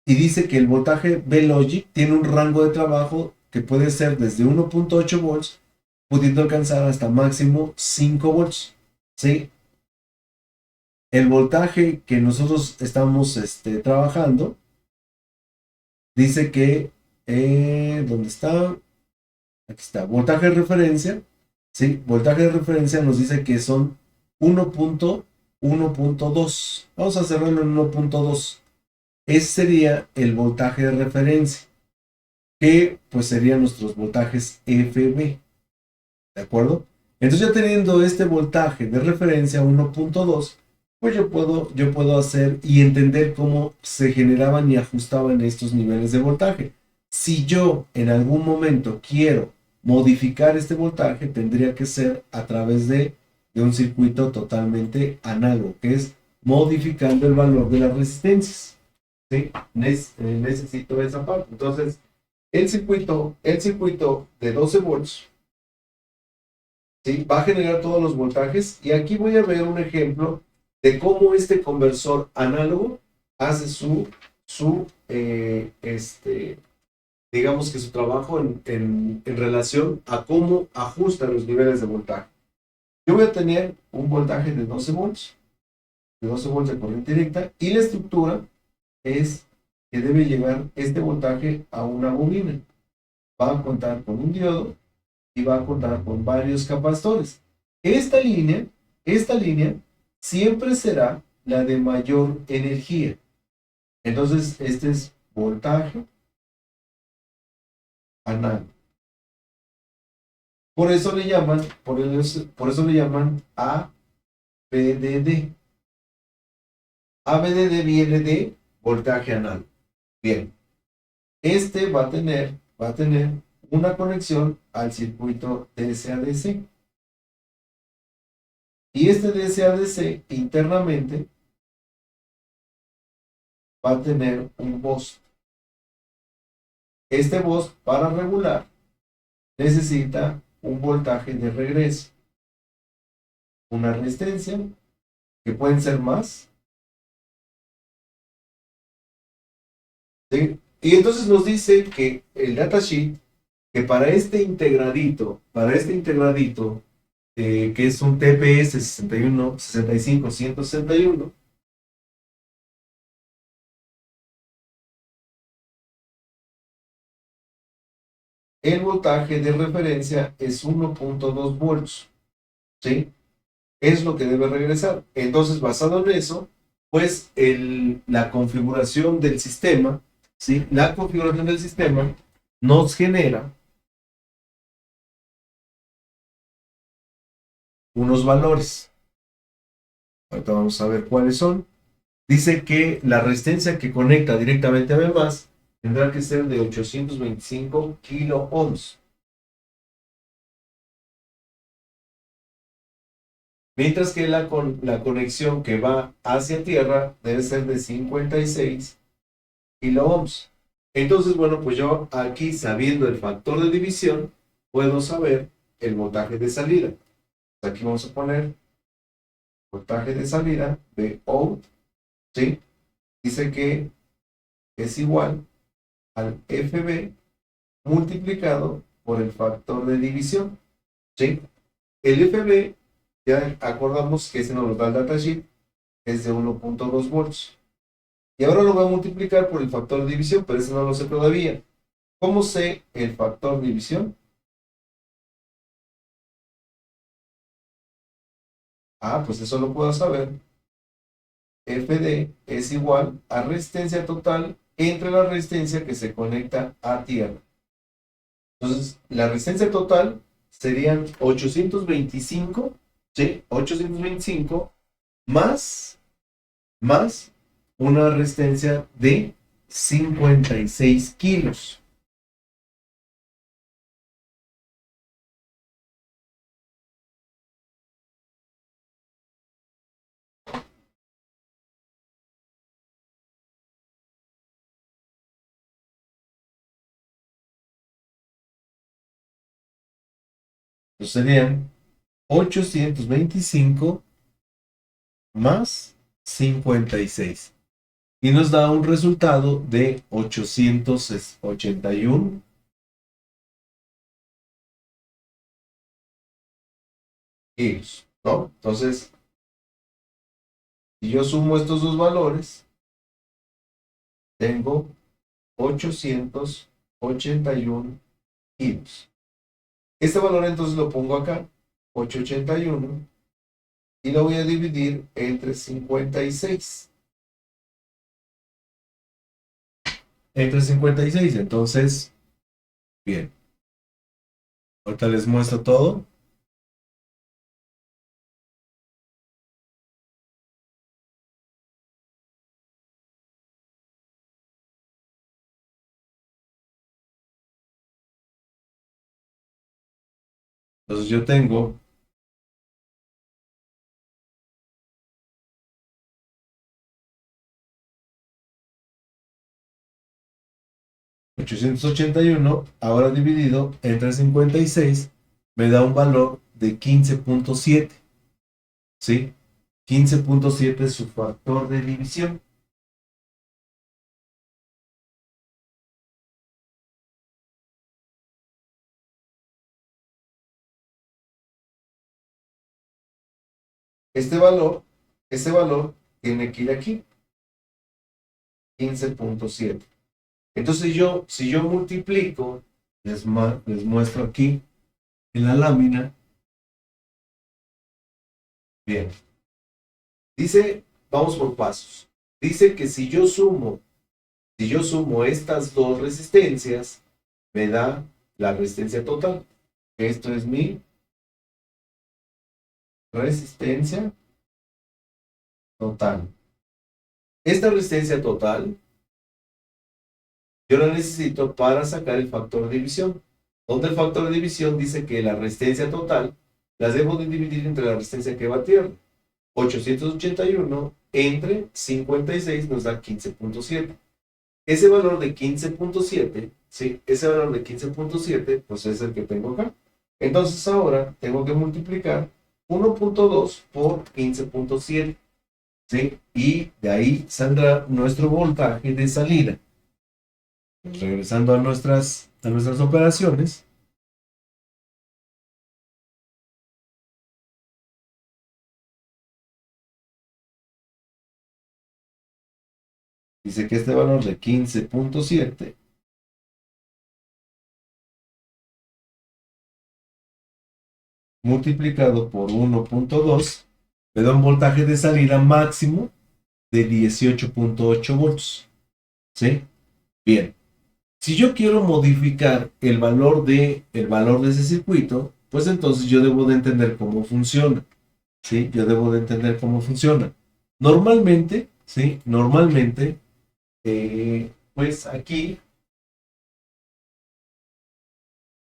Speaker 1: y dice que el voltaje V-Logic tiene un rango de trabajo que puede ser desde 1.8 volts, pudiendo alcanzar hasta máximo 5 volts. ¿Sí? El voltaje que nosotros estamos trabajando dice que, ¿dónde está? Aquí está, voltaje de referencia. ¿Sí? Voltaje de referencia nos dice que son 1.1.2. Vamos a cerrarlo en 1.2. Ese sería el voltaje de referencia, que pues serían nuestros voltajes FB. ¿De acuerdo? Entonces ya teniendo este voltaje de referencia 1.2, pues yo puedo hacer y entender cómo se generaban y ajustaban estos niveles de voltaje. Si yo en algún momento quiero modificar este voltaje, tendría que ser a través de un circuito totalmente análogo, que es modificando el valor de las resistencias. ¿Sí? Necesito esa parte. Entonces, el circuito de 12 volts, ¿sí? Va a generar todos los voltajes, y aquí voy a ver un ejemplo de cómo este conversor análogo hace digamos que su trabajo en relación a cómo ajusta los niveles de voltaje. Yo voy a tener un voltaje de 12 volts, de corriente directa, y la estructura es que debe llevar este voltaje a una bobina. Va a contar con un diodo y va a contar con varios capacitores. Esta línea siempre será la de mayor energía. Entonces, este es voltaje análogo. Por eso le llaman ABDD. ABDD viene de voltaje análogo. Bien, este va a tener una conexión al circuito DC-DC. Y este DC-DC internamente va a tener un boost. Este boost, para regular, necesita un voltaje de regreso, una resistencia, que pueden ser más. ¿Sí? Y entonces nos dice que el datasheet, que para este integradito, que es un TPS 6165161, el voltaje de referencia es 1.2 volts. ¿Sí? Es lo que debe regresar. Entonces, basado en eso, pues la configuración del sistema, ¿sí? La configuración del sistema nos genera unos valores. Ahorita vamos a ver cuáles son. Dice que la resistencia que conecta directamente a B+, tendrá que ser de 825 kilo ohms. Mientras que la conexión que va hacia tierra debe ser de 56 kilo ohms. Entonces, bueno, pues yo aquí, sabiendo el factor de división, puedo saber el voltaje de salida. Aquí vamos a poner voltaje de salida de out, ¿sí? Dice que es igual al FB multiplicado por el factor de división, ¿sí? El FB, ya acordamos que ese nos da el datasheet, es de 1.2 volts. Y ahora lo voy a multiplicar por el factor de división, pero ese no lo sé todavía. ¿Cómo sé el factor de división? Pues eso lo puedo saber. FD es igual a resistencia total entre la resistencia que se conecta a tierra. Entonces, la resistencia total serían 825, ¿sí? 825 más una resistencia de 56 kilos. Entonces serían 825 más 56. Y nos da un resultado de 881 kilos, ¿no? Entonces, si yo sumo estos dos valores, tengo 881 kilos. Este valor entonces lo pongo acá, 881, y lo voy a dividir entre 56. Entre 56, entonces, bien. Ahorita les muestro todo. Entonces yo tengo 881, ahora dividido entre 56, me da un valor de 15.7, ¿sí? 15.7 es su factor de división. Este valor, ese valor tiene que ir aquí, 15.7. Entonces yo, si yo multiplico, les muestro aquí en la lámina, bien, dice, vamos por pasos. Dice que si yo sumo estas dos resistencias, me da la resistencia total. Esto es mi resistencia total. Esta resistencia total, yo la necesito para sacar el factor de división. Donde el factor de división dice que la resistencia total las debo de dividir entre la resistencia que va a tierra. 881 entre 56 nos da 15.7. Ese valor de 15.7, ¿sí? Ese valor de 15.7, pues es el que tengo acá. Entonces ahora tengo que multiplicar 1.2 por 15.7, ¿sí? Y de ahí saldrá nuestro voltaje de salida. Regresando a nuestras operaciones, dice que este valor de 15.7 multiplicado por 1.2 me da un voltaje de salida máximo de 18.8 volts. ¿Sí? Bien. Si yo quiero modificar el valor de ese circuito, pues entonces yo debo de entender cómo funciona. ¿Sí? Yo debo de entender cómo funciona. Normalmente, ¿sí? Normalmente, pues aquí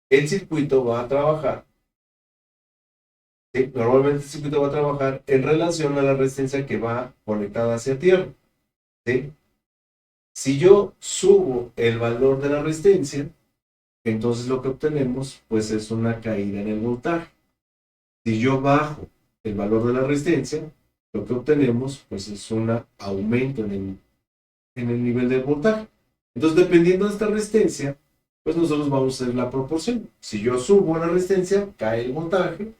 Speaker 1: el circuito va a trabajar. ¿Sí? Normalmente el circuito va a trabajar en relación a la resistencia que va conectada hacia tierra. ¿Sí? Si yo subo el valor de la resistencia, entonces lo que obtenemos pues es una caída en el voltaje. Si yo bajo el valor de la resistencia, lo que obtenemos pues es un aumento en el nivel del voltaje. Entonces, dependiendo de esta resistencia, pues nosotros vamos a hacer la proporción. Si yo subo la resistencia, cae el voltaje,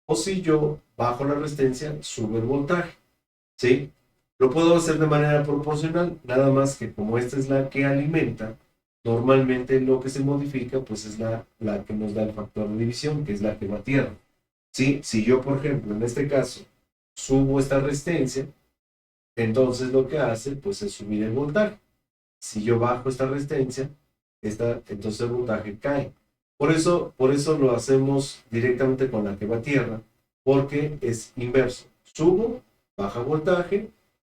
Speaker 1: o si yo bajo la resistencia, sube el voltaje. ¿Sí? Lo puedo hacer de manera proporcional, nada más que como esta es la que alimenta, normalmente lo que se modifica pues es la que nos da el factor de división, que es la que va a tierra. ¿Sí? Si yo, por ejemplo, en este caso, subo esta resistencia, entonces lo que hace pues es subir el voltaje. Si yo bajo esta resistencia, entonces el voltaje cae. Por eso lo hacemos directamente con la que va a tierra, porque es inverso. Subo, baja voltaje,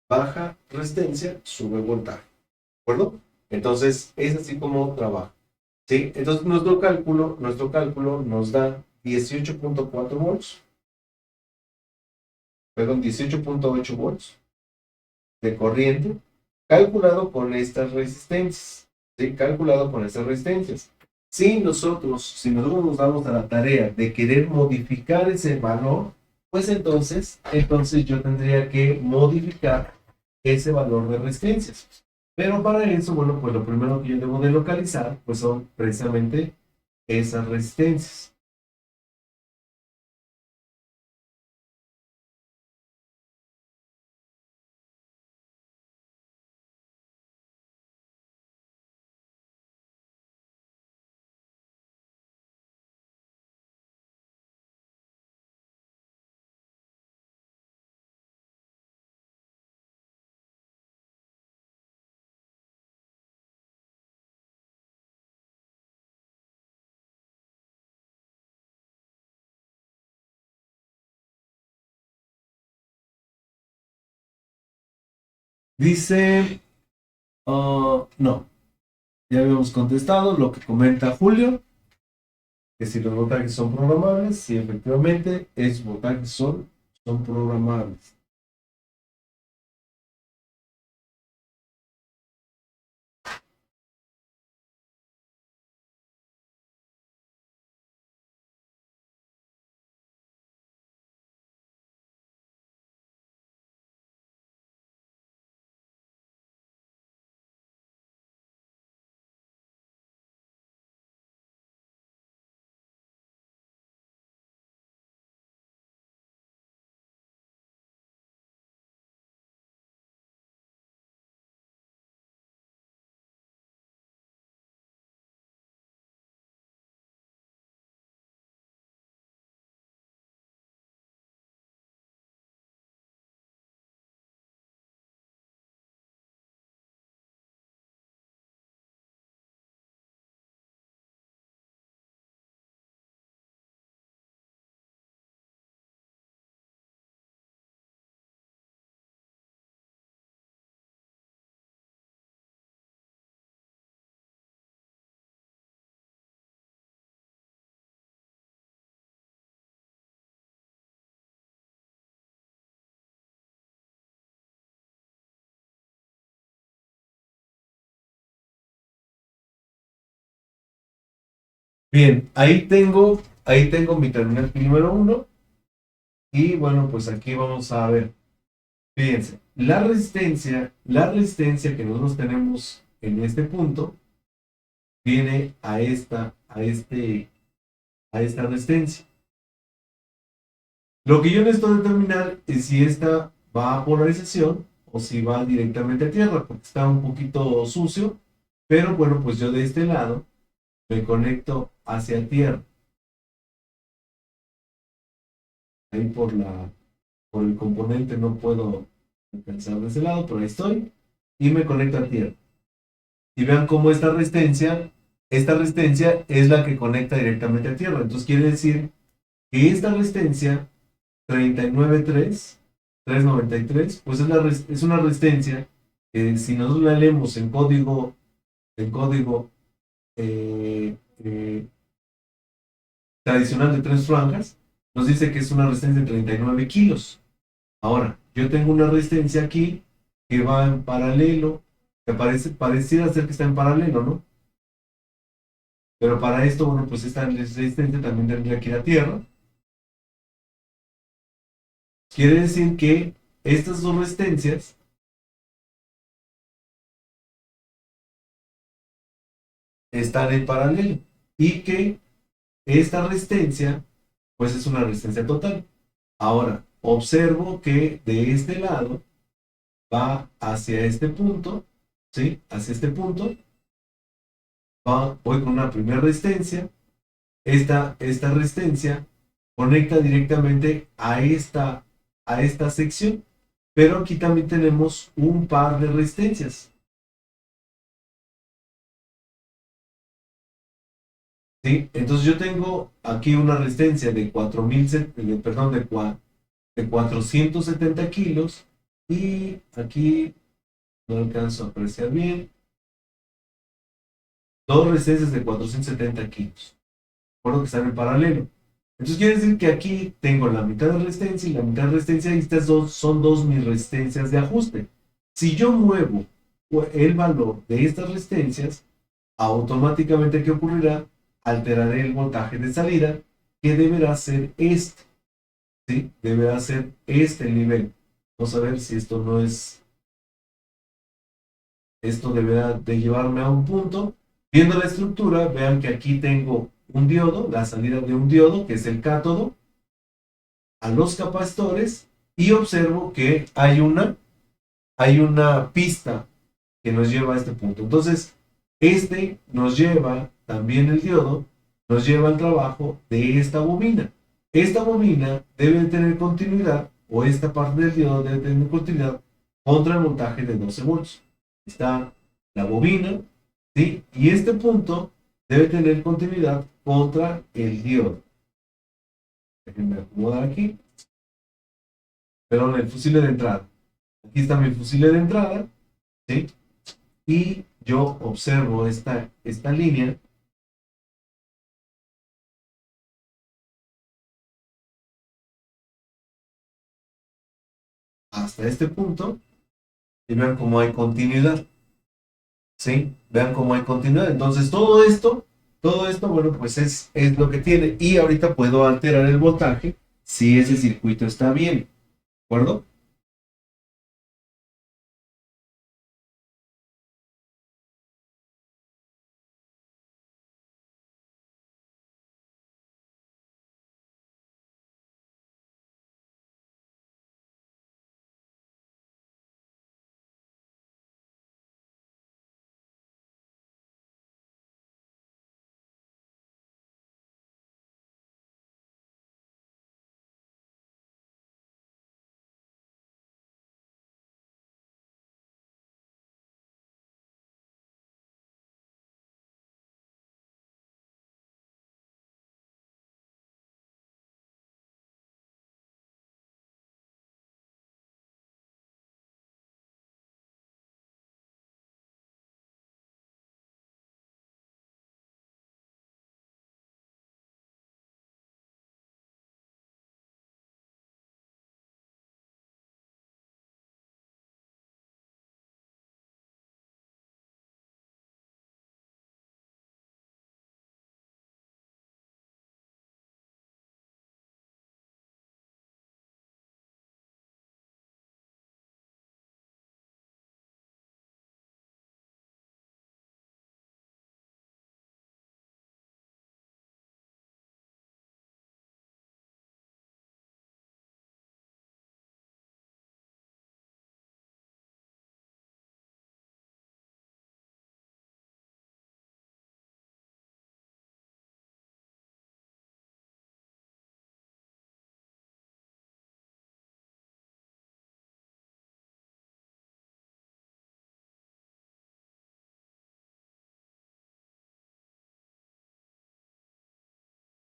Speaker 1: baja resistencia, sube voltaje. ¿De acuerdo? Entonces, es así como trabaja. ¿Sí? Entonces, nuestro cálculo nos da 18.4 volts, perdón, 18.8 volts de corriente, calculado con estas resistencias. ¿Sí? Calculado con estas resistencias. Si nosotros nos damos a la tarea de querer modificar ese valor, pues entonces yo tendría que modificar ese valor de resistencias. Pero para eso, bueno, pues lo primero que yo debo de localizar, pues son precisamente esas resistencias. Dice, no, ya habíamos contestado lo que comenta Julio, que si los voltajes son programables, sí, efectivamente, esos voltajes son programables. Bien, ahí tengo mi terminal pin número uno. Y bueno, pues aquí vamos a ver. Fíjense, la resistencia que nosotros tenemos en este punto viene a esta resistencia. Lo que yo necesito determinar es si esta va a polarización o si va directamente a tierra, porque está un poquito sucio, pero bueno, pues yo de este lado me conecto hacia tierra. Ahí por el componente no puedo alcanzar de ese lado, pero ahí estoy y me conecto a tierra. Y vean cómo esta resistencia es la que conecta directamente a tierra. Entonces quiere decir que esta resistencia 393, pues es una resistencia que si nosotros la leemos en código eh, eh, tradicional de tres franjas, nos dice que es una resistencia de 39 kilos. Ahora, yo tengo una resistencia aquí que va en paralelo, que pareciera ser que está en paralelo, ¿no? Pero para esto, bueno, pues esta resistencia también tendría que ir a tierra. Quiere decir que estas dos resistencias están en paralelo y que esta resistencia, pues es una resistencia total. Ahora, observo que de este lado va hacia este punto, ¿sí? Hacia este punto, voy con una primera resistencia. Esta resistencia conecta directamente a esta sección, pero aquí también tenemos un par de resistencias, ¿sí? Entonces yo tengo aquí una resistencia de 4000, perdón, de 470 kilos y aquí no alcanzo a apreciar bien, dos resistencias de 470 kilos, por lo que están en paralelo. Entonces quiere decir que aquí tengo la mitad de resistencia y la mitad de resistencia y estas dos son dos mis resistencias de ajuste. Si yo muevo el valor de estas resistencias, automáticamente ¿qué ocurrirá? Alteraré el voltaje de salida, que deberá ser este, ¿sí? Deberá ser este el nivel. Vamos a ver si esto deberá de llevarme a un punto. Viendo la estructura, vean que aquí tengo un diodo, la salida de un diodo, que es el cátodo, a los capacitores, y observo que hay una pista que nos lleva a este punto. Entonces, nos lleva, también el diodo, nos lleva al trabajo de esta bobina. Esta bobina debe tener continuidad, o esta parte del diodo debe tener continuidad contra el voltaje de 12 volts. Está la bobina, ¿sí? Y este punto debe tener continuidad contra el diodo. Déjenme acomodar aquí. Perdón, el fusible de entrada. Aquí está mi fusible de entrada, ¿sí? Y yo observo esta línea hasta este punto y vean cómo hay continuidad, ¿sí? Vean cómo hay continuidad. Entonces todo esto, bueno, pues es lo que tiene. Y ahorita puedo alterar el voltaje si ese circuito está bien, ¿de acuerdo?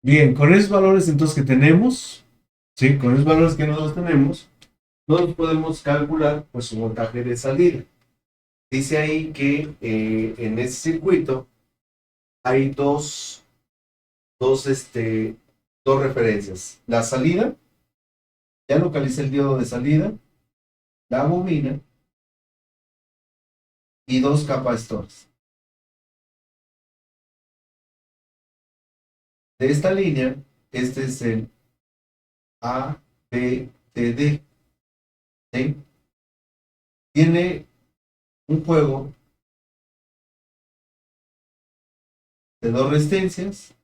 Speaker 1: Bien, con esos valores entonces que tenemos, ¿sí? Con esos valores que nosotros tenemos, nosotros podemos calcular pues su voltaje de salida. Dice ahí que en ese circuito hay dos referencias. La salida, ya localiza el diodo de salida, la bobina y dos capacitores. De esta línea, este es el ABTD, ¿sí? Tiene un juego de dos resistencias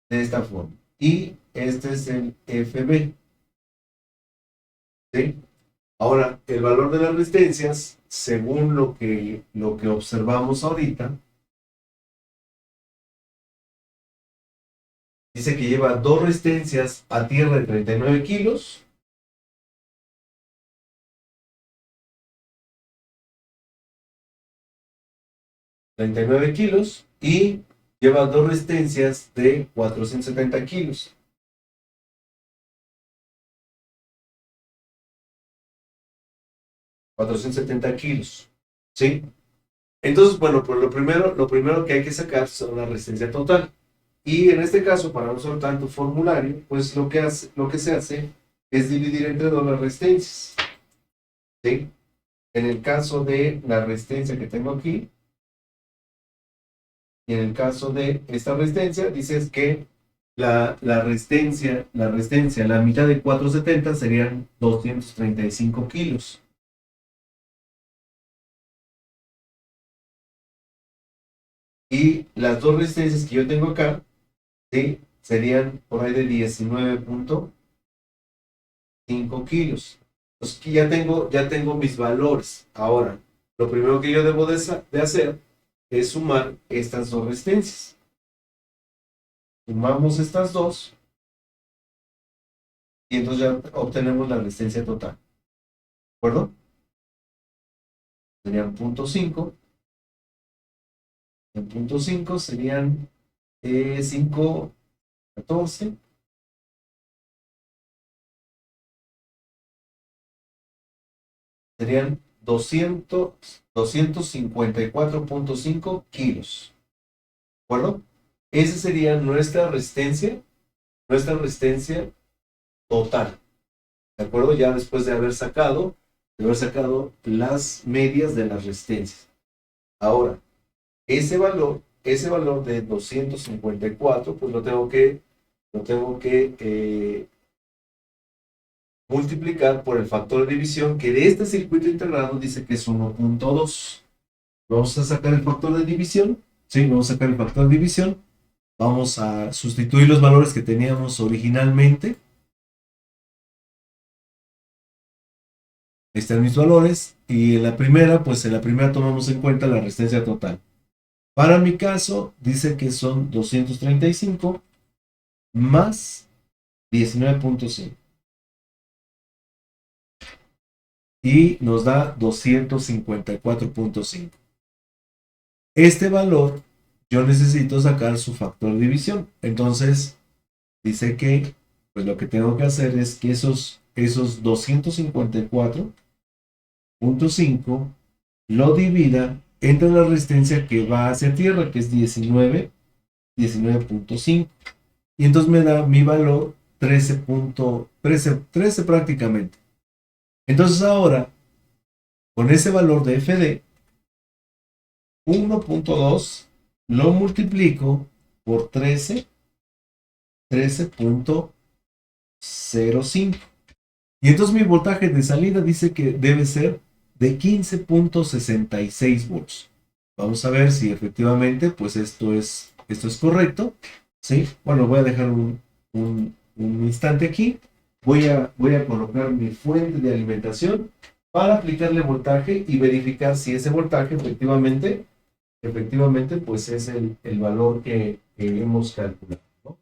Speaker 1: de esta forma. Y este es el FB, ¿sí? Ahora, el valor de las resistencias, según lo que observamos ahorita, dice que lleva dos resistencias a tierra de 39 kilos, 39 kilos, y lleva dos resistencias de 470 kilos. 470 kilos, ¿sí? Entonces, bueno, pues lo primero que hay que sacar son la resistencia total. Y en este caso, para no soltar tu formulario, pues lo que se hace es dividir entre dos las resistencias, ¿sí? En el caso de la resistencia que tengo aquí, y en el caso de esta resistencia, dices que la mitad de 470 serían 235 kilos. Y las dos resistencias que yo tengo acá, ¿sí? Serían por ahí de 19,5 kilos. Entonces, aquí ya tengo mis valores. Ahora, lo primero que yo debo de hacer es sumar estas dos resistencias. Sumamos estas dos y entonces ya obtenemos la resistencia total. ¿De acuerdo? Serían 0,5. En punto 5 serían 5,14. serían 254.5 kilos. ¿De acuerdo? Esa sería nuestra resistencia total. ¿De acuerdo? Ya después de haber sacado las medias de las resistencias. Ahora, ese valor de 254, pues lo tengo que multiplicar por el factor de división que de este circuito integrado dice que es 1.2. Vamos a sacar el factor de división. Sí, vamos a sacar el factor de división. Vamos a sustituir los valores que teníamos originalmente. Ahí están mis valores. Y en la primera, pues en la primera tomamos en cuenta la resistencia total. Para mi caso, dice que son 235 más 19.5. Y nos da 254.5. Este valor yo necesito sacar su factor de división. Entonces, dice que pues lo que tengo que hacer es que esos 254.5 lo divida entre la resistencia que va hacia tierra, que es 19.5. Y entonces me da mi valor 13 prácticamente. Entonces ahora, con ese valor de FD, 1.2 lo multiplico por 13.05. Y entonces mi voltaje de salida dice que debe ser de 15.66 volts. Vamos a ver si efectivamente pues esto es correcto. ¿Sí? Bueno, voy a dejar un instante aquí. Voy a colocar mi fuente de alimentación para aplicarle voltaje y verificar si ese voltaje efectivamente pues es el valor que hemos calculado, ¿no?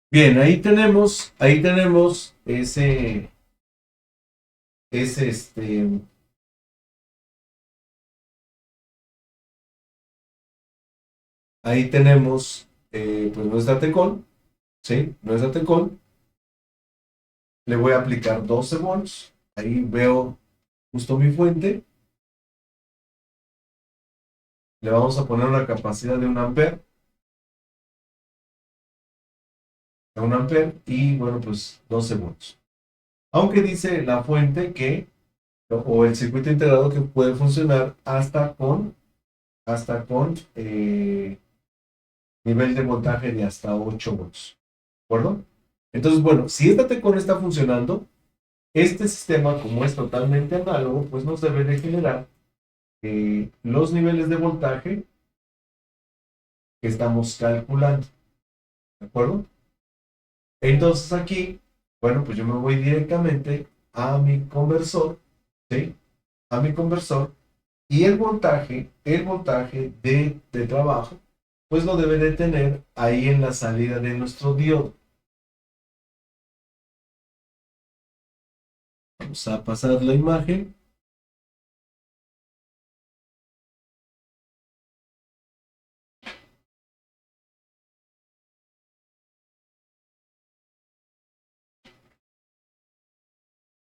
Speaker 1: Bien, ahí tenemos ese ahí tenemos pues nuestra tecón, ¿sí? Nuestra tecón. Le voy a aplicar 12 volts. Ahí veo justo mi fuente. Le vamos a poner una capacidad de 1 ampere y bueno, pues 12 volts. Aunque dice la fuente que, o el circuito integrado que puede funcionar hasta con nivel de voltaje de hasta 8 volts. ¿De acuerdo? Entonces, bueno, si esta T-con está funcionando, este sistema, como es totalmente análogo, pues nos debe de generar los niveles de voltaje que estamos calculando. ¿De acuerdo? Entonces aquí, bueno, pues yo me voy directamente a mi conversor, ¿sí? A mi conversor, y el voltaje de trabajo, pues lo debe de tener ahí en la salida de nuestro diodo. Vamos a pasar la imagen.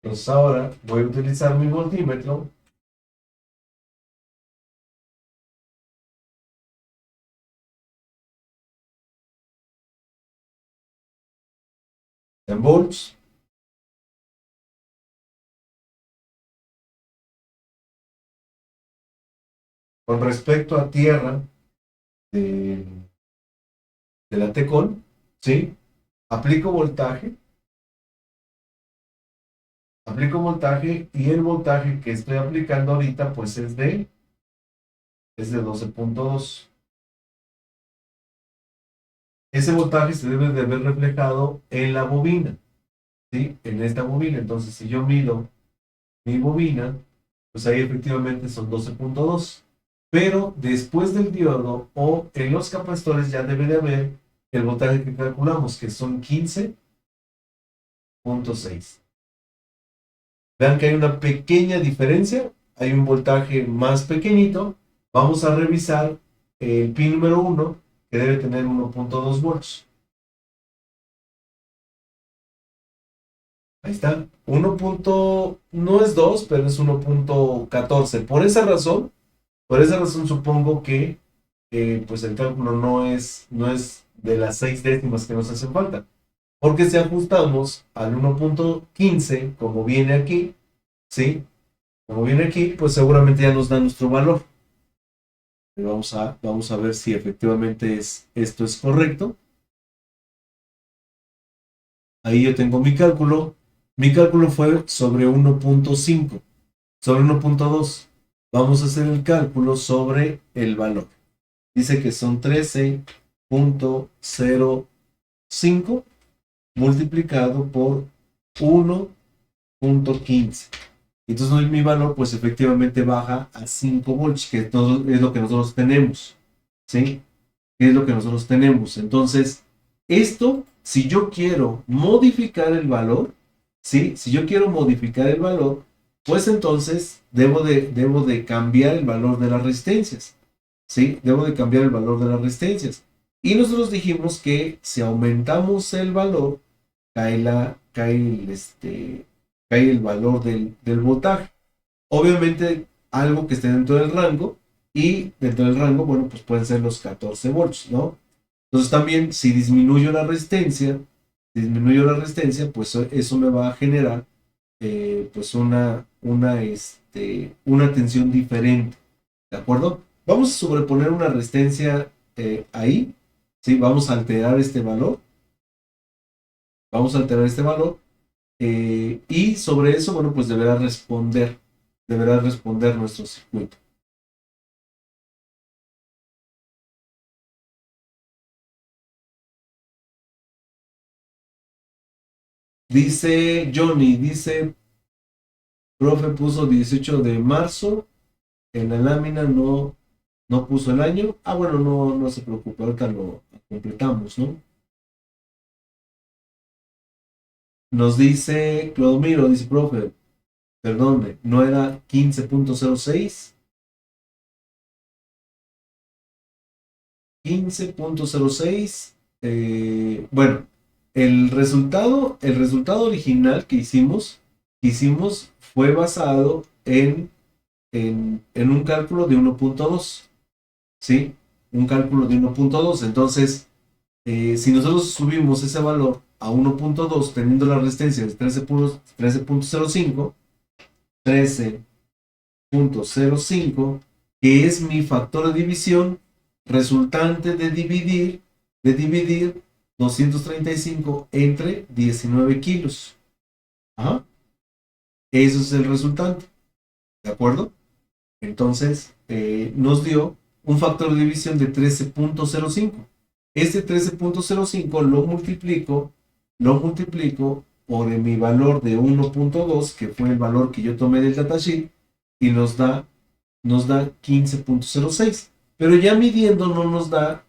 Speaker 1: Entonces ahora voy a utilizar mi voltímetro en volts. Con respecto a tierra de, de la T-con, ¿sí? Aplico voltaje, y el voltaje que estoy aplicando ahorita pues es de 12.2. Ese voltaje se debe de ver reflejado en la bobina, ¿sí? En esta bobina. Entonces, si yo mido mi bobina, pues ahí efectivamente son 12.2. Pero después del diodo o en los capacitores ya debe de haber el voltaje que calculamos, que son 15.6. Vean que hay una pequeña diferencia, hay un voltaje más pequeñito. Vamos a revisar el pin número 1, que debe tener 1.2 volts. Ahí está. No es 2, pero es 1.14. Por esa razón supongo que pues el cálculo no es de las 6 décimas que nos hacen falta. Porque si ajustamos al 1.15, como viene aquí, ¿sí? Como viene aquí, pues seguramente ya nos da nuestro valor. Vamos a ver si efectivamente esto es correcto. Ahí yo tengo mi cálculo. Mi cálculo fue sobre 1.5, sobre 1.2. Vamos a hacer el cálculo sobre el valor. Dice que son 13.05 multiplicado por 1.15. Entonces hoy mi valor pues efectivamente baja a 5 volts, que es lo que nosotros tenemos. ¿Sí? Es lo que nosotros tenemos. Entonces, esto, si yo quiero modificar el valor, ¿sí? Si yo quiero modificar el valor, pues entonces debo de cambiar el valor de las resistencias, ¿sí? Debo de cambiar el valor de las resistencias. Y nosotros dijimos que si aumentamos el valor, cae el valor del voltaje. Obviamente, algo que esté dentro del rango, y dentro del rango, bueno, pues pueden ser los 14 volts, ¿no? Entonces también, si disminuyo la resistencia, pues eso me va a generar pues una tensión diferente, ¿de acuerdo? Vamos a sobreponer una resistencia ahí, ¿sí? Vamos a alterar este valor, y sobre eso, bueno, pues deberá responder nuestro circuito. Dice Johnny, profe puso 18 de marzo, en la lámina no puso el año. Ah, bueno, no se preocupe, ahorita lo completamos, ¿no? Nos dice Clodomiro, dice, profe, perdón, no era 15.06. 15.06. Bueno, el resultado original que hicimos fue basado en un cálculo de 1.2, ¿sí? Un cálculo de 1.2. Entonces, si nosotros subimos ese valor a 1.2 teniendo la resistencia de 13.05, 13.05, que es mi factor de división resultante de dividir de dividir 235 entre 19 kilos. Ajá. Eso es el resultante. ¿De acuerdo? Entonces, nos dio un factor de división de 13.05. Este 13.05 lo multiplico por mi valor de 1.2, que fue el valor que yo tomé del datasheet, y nos da 15.06. Pero ya midiendo no nos da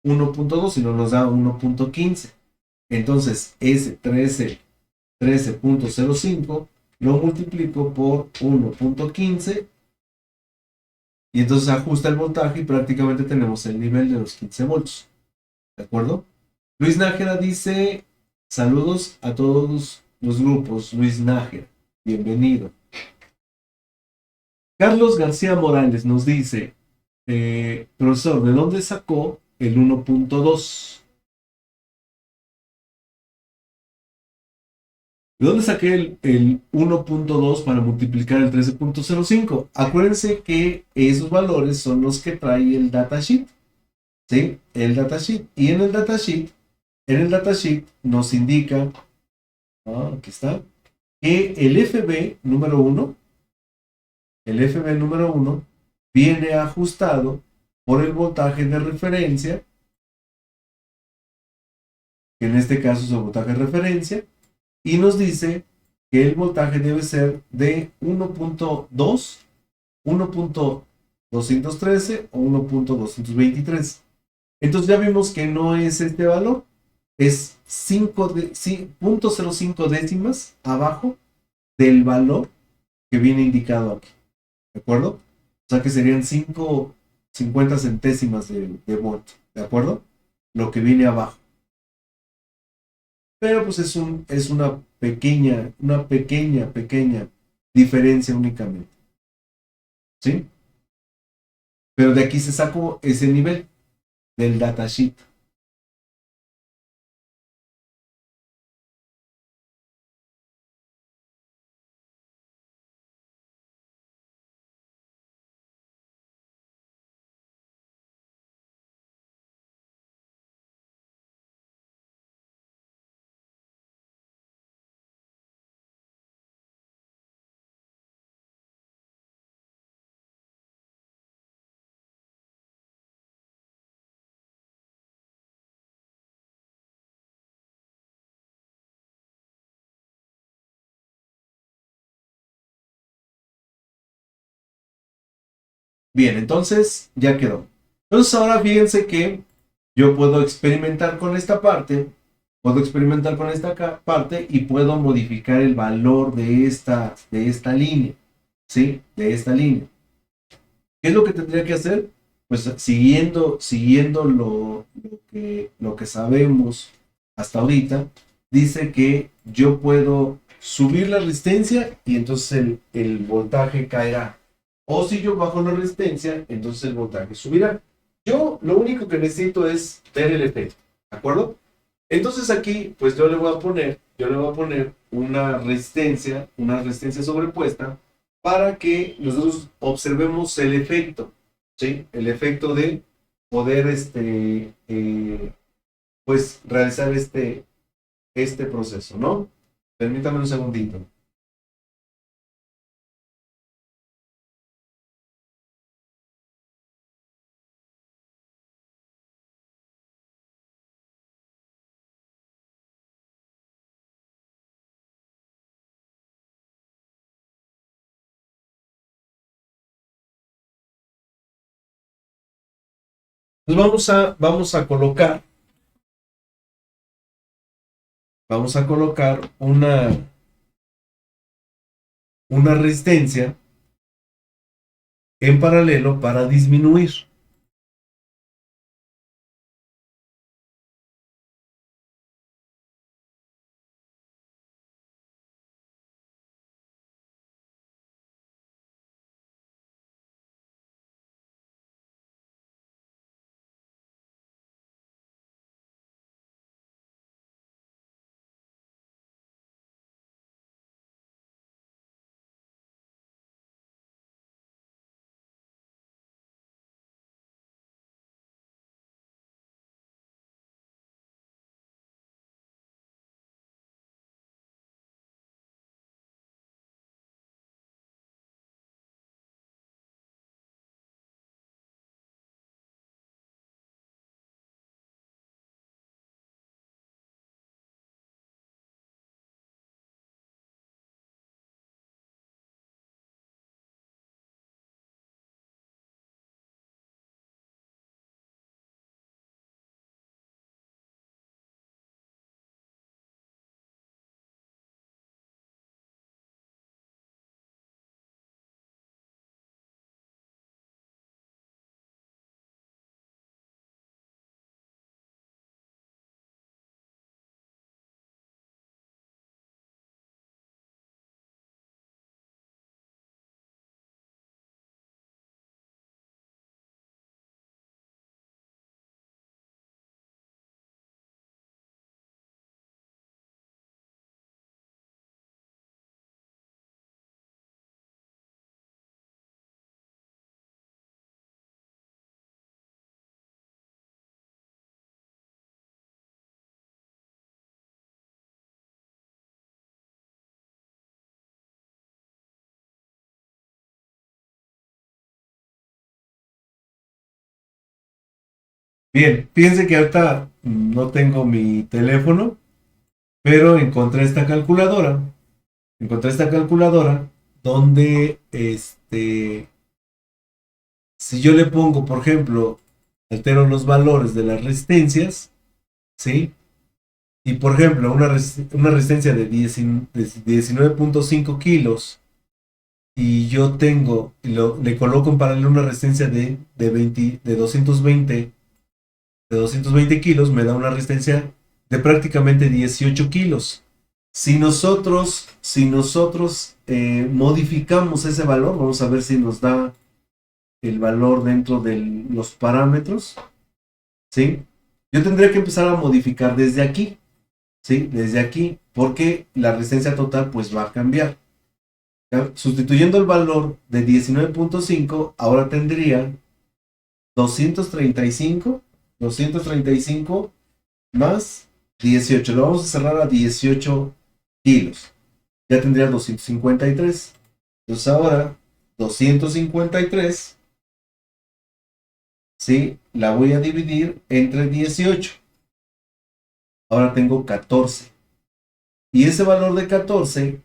Speaker 1: 1.2, sino nos da 1.15. Entonces, ese 13.05 lo multiplico por 1.15 y entonces ajusta el voltaje y prácticamente tenemos el nivel de los 15 volts. ¿De acuerdo? Luis Nájera dice, saludos a todos los grupos. Luis Nájera, bienvenido. Carlos García Morales nos dice, profesor, ¿de dónde sacó el 1.2? ¿De dónde saqué el 1.2 para multiplicar el 13.05? Acuérdense que esos valores son los que trae el datasheet. ¿Sí? El datasheet. Y en el datasheet nos indica, aquí está, que el FB número 1 viene ajustado por el voltaje de referencia, que en este caso es el voltaje de referencia, y nos dice que el voltaje debe ser de 1.2, 1.213 o 1.223. Entonces ya vimos que no es este valor, es 0.05 décimas abajo del valor que viene indicado aquí. ¿De acuerdo? O sea que serían 50 centésimas de volt. ¿De acuerdo? Lo que viene abajo. Pero pues es una pequeña diferencia únicamente. ¿Sí? Pero de aquí se sacó ese nivel del datasheet. Bien, entonces ya quedó. Entonces ahora fíjense que yo puedo experimentar con esta parte y puedo modificar el valor de esta línea, ¿sí? De esta línea. ¿Qué es lo que tendría que hacer? Pues siguiendo lo que sabemos hasta ahorita, dice que yo puedo subir la resistencia y entonces el voltaje caerá. O si yo bajo la resistencia, entonces el voltaje subirá. Yo lo único que necesito es ver el efecto, ¿de acuerdo? Entonces aquí, pues yo le voy a poner una resistencia sobrepuesta para que nosotros observemos el efecto, ¿sí? El efecto de poder, pues, realizar este proceso, ¿no? Permítame un segundito. Pues vamos a colocar una resistencia en paralelo para disminuir. Bien, fíjense que ahorita no tengo mi teléfono, pero encontré esta calculadora. Encontré esta calculadora donde, si yo le pongo, por ejemplo, altero los valores de las resistencias, ¿sí? Y por ejemplo, una resistencia de 19.5 kilos y yo tengo, le coloco en paralelo una resistencia de 220 kilos, me da una resistencia de prácticamente 18 kilos. Si nosotros modificamos ese valor, vamos a ver si nos da el valor dentro de los parámetros, ¿sí? Yo tendría que empezar a modificar desde aquí, ¿sí? Desde aquí, porque la resistencia total pues va a cambiar. ¿Ya? Sustituyendo el valor de 19.5, ahora tendría 235, 235 más 18. Lo vamos a cerrar a 18 kilos. Ya tendría 253. Entonces ahora 253, ¿sí? La voy a dividir entre 18. Ahora tengo 14. Y ese valor de 14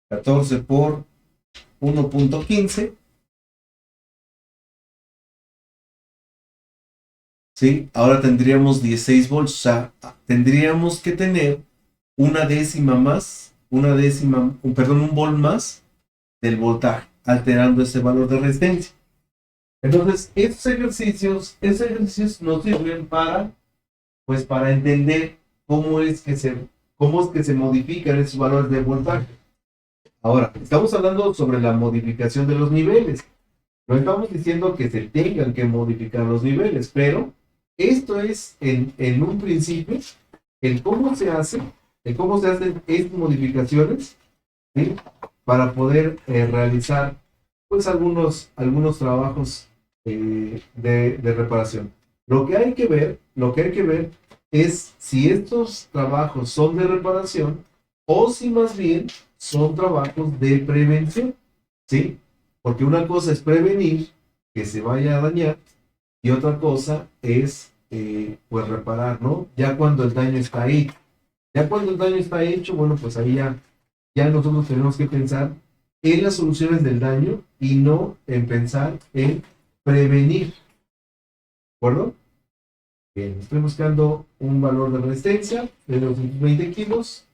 Speaker 1: 14 por 1.15, ¿sí? Ahora tendríamos 16 volts, o sea, tendríamos que tener una décima más, perdón, un volt más del voltaje, alterando ese valor de resistencia. Entonces, estos ejercicios nos sirven para entender cómo es que se modifican esos valores de voltaje. Ahora, estamos hablando sobre la modificación de los niveles. No estamos diciendo que se tengan que modificar los niveles, pero esto es en un principio el cómo se hacen estas modificaciones, ¿sí? Para poder realizar pues algunos trabajos de reparación. Lo que hay que ver es si estos trabajos son de reparación o si más bien son trabajos de prevención, ¿sí? Porque una cosa es prevenir que se vaya a dañar y otra cosa es pues reparar, ¿no? Ya cuando el daño está ahí. Ya cuando el daño está hecho, bueno, pues ahí ya nosotros tenemos que pensar en las soluciones del daño y no en pensar en prevenir, ¿de acuerdo? Bien, estoy buscando un valor de resistencia de 220 kilos.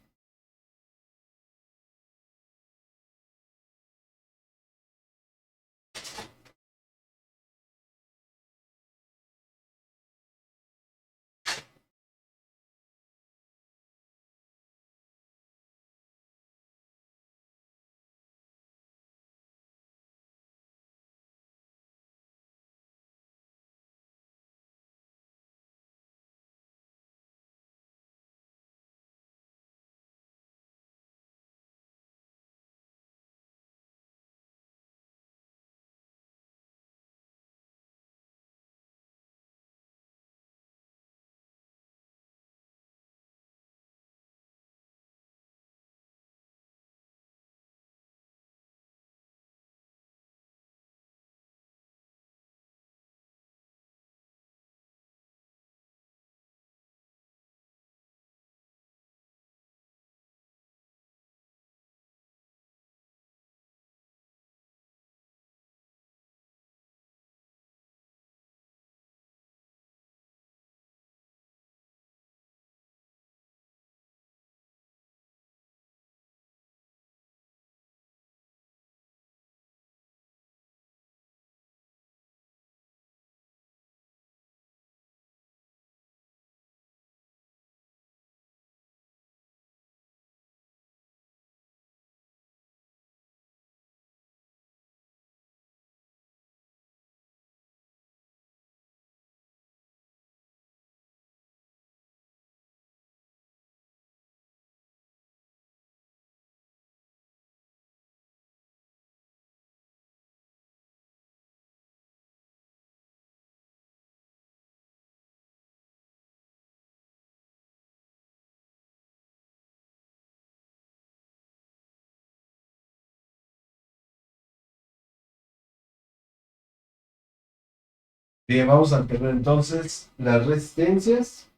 Speaker 1: Bien, vamos a ver entonces las resistencias.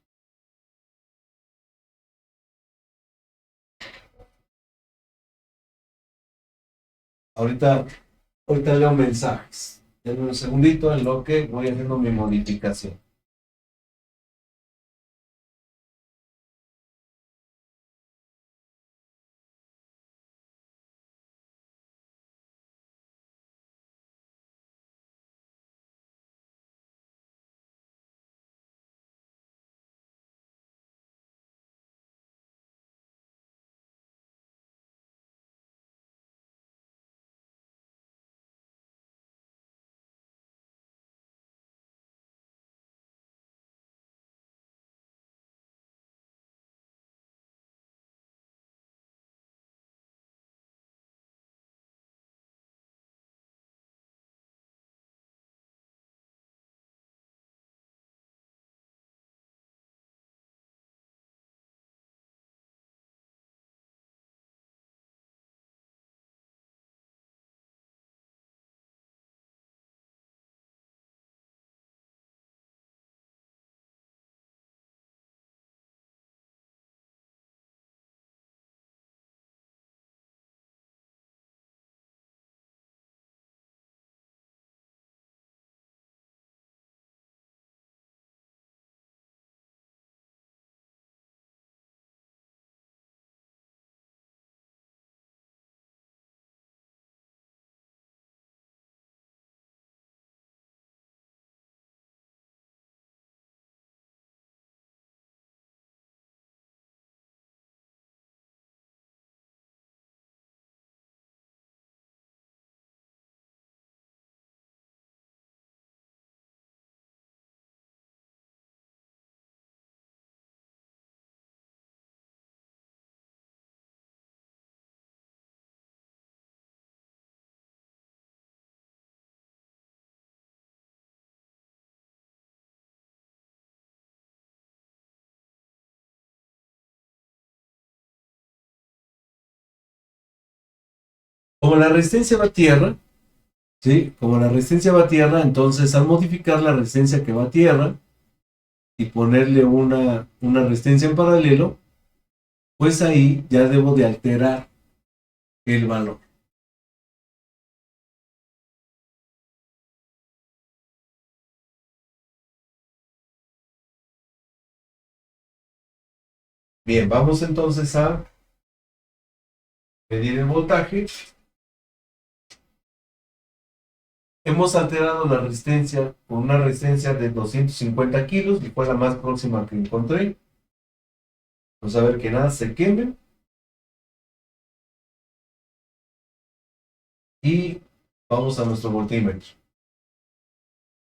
Speaker 1: Ahorita, ahorita leo mensajes. Denme un segundito en lo que voy haciendo mi modificación. Como la resistencia va a tierra, ¿sí? Como la resistencia va a tierra, entonces al modificar la resistencia que va a tierra y ponerle una resistencia en paralelo, pues ahí ya debo de alterar el valor. Bien, vamos entonces a medir el voltaje. Hemos alterado la resistencia con una resistencia de 250 kilos, que fue la más próxima que encontré. Vamos a ver que nada se queme. Y vamos a nuestro voltímetro.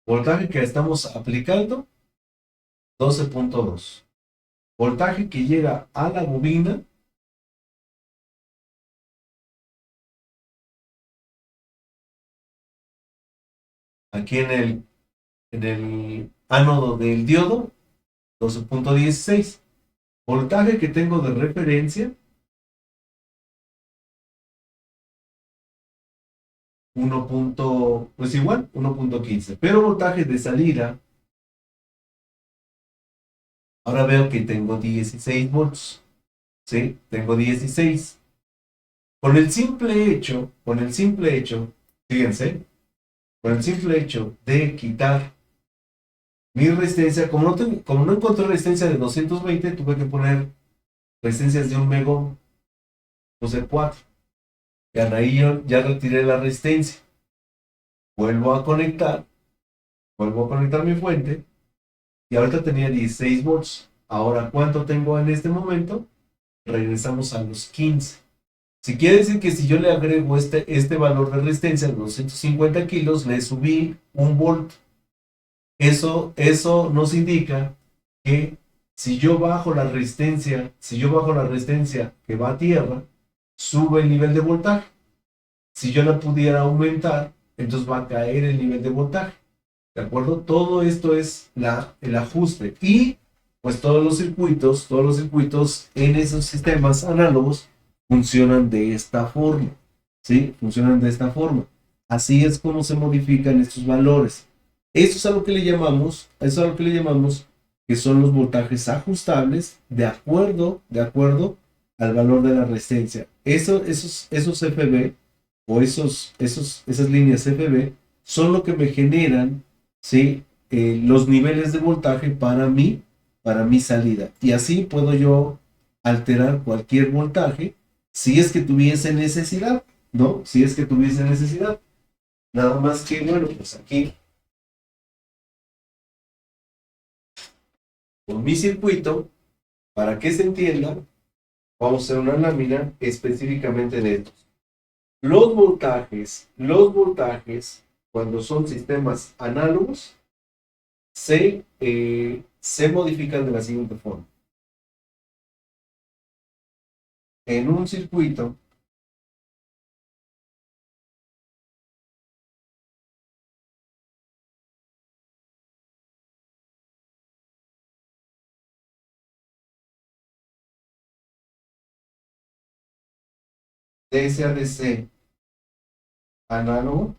Speaker 1: Voltaje que estamos aplicando, 12.2. Voltaje que llega a la bobina, aquí en el ánodo del diodo, 12.16. Voltaje que tengo de referencia, 1. Pues igual, 1.15. Pero voltaje de salida, ahora veo que tengo 16 volts. ¿Sí? Tengo 16. Con el simple hecho, fíjense, con el simple hecho de quitar mi resistencia, como no encontré resistencia de 220, tuve que poner resistencias de 1 megómetro, puse 4. Y ahí yo ya retiré la resistencia. Vuelvo a conectar, vuelvo a conectar mi fuente, y ahorita tenía 16 volts. Ahora, ¿cuánto tengo en este momento? Regresamos a los 15. Si quiere decir que si yo le agrego este valor de resistencia de 250 kilos, le subí 1 volt. Eso nos indica que si yo bajo la resistencia que va a tierra, sube el nivel de voltaje. Si yo la pudiera aumentar, entonces va a caer el nivel de voltaje. ¿De acuerdo? Todo esto es el ajuste. Y pues todos los circuitos en esos sistemas análogos funcionan de esta forma. ¿Sí? Funcionan de esta forma. Así es como se modifican estos valores. Eso es a lo que le llamamos, que son los voltajes ajustables de acuerdo al valor de la resistencia. Esos FB o esas líneas FB son lo que me generan, ¿sí? Los niveles de voltaje para mi salida. Y así puedo yo alterar cualquier voltaje si es que tuviese necesidad, ¿no? Si es que tuviese necesidad. Nada más que, bueno, pues aquí con mi circuito, para que se entienda, vamos a hacer una lámina específicamente de estos. Los voltajes, cuando son sistemas análogos, se modifican de la siguiente forma. En un circuito, DC a DC análogo,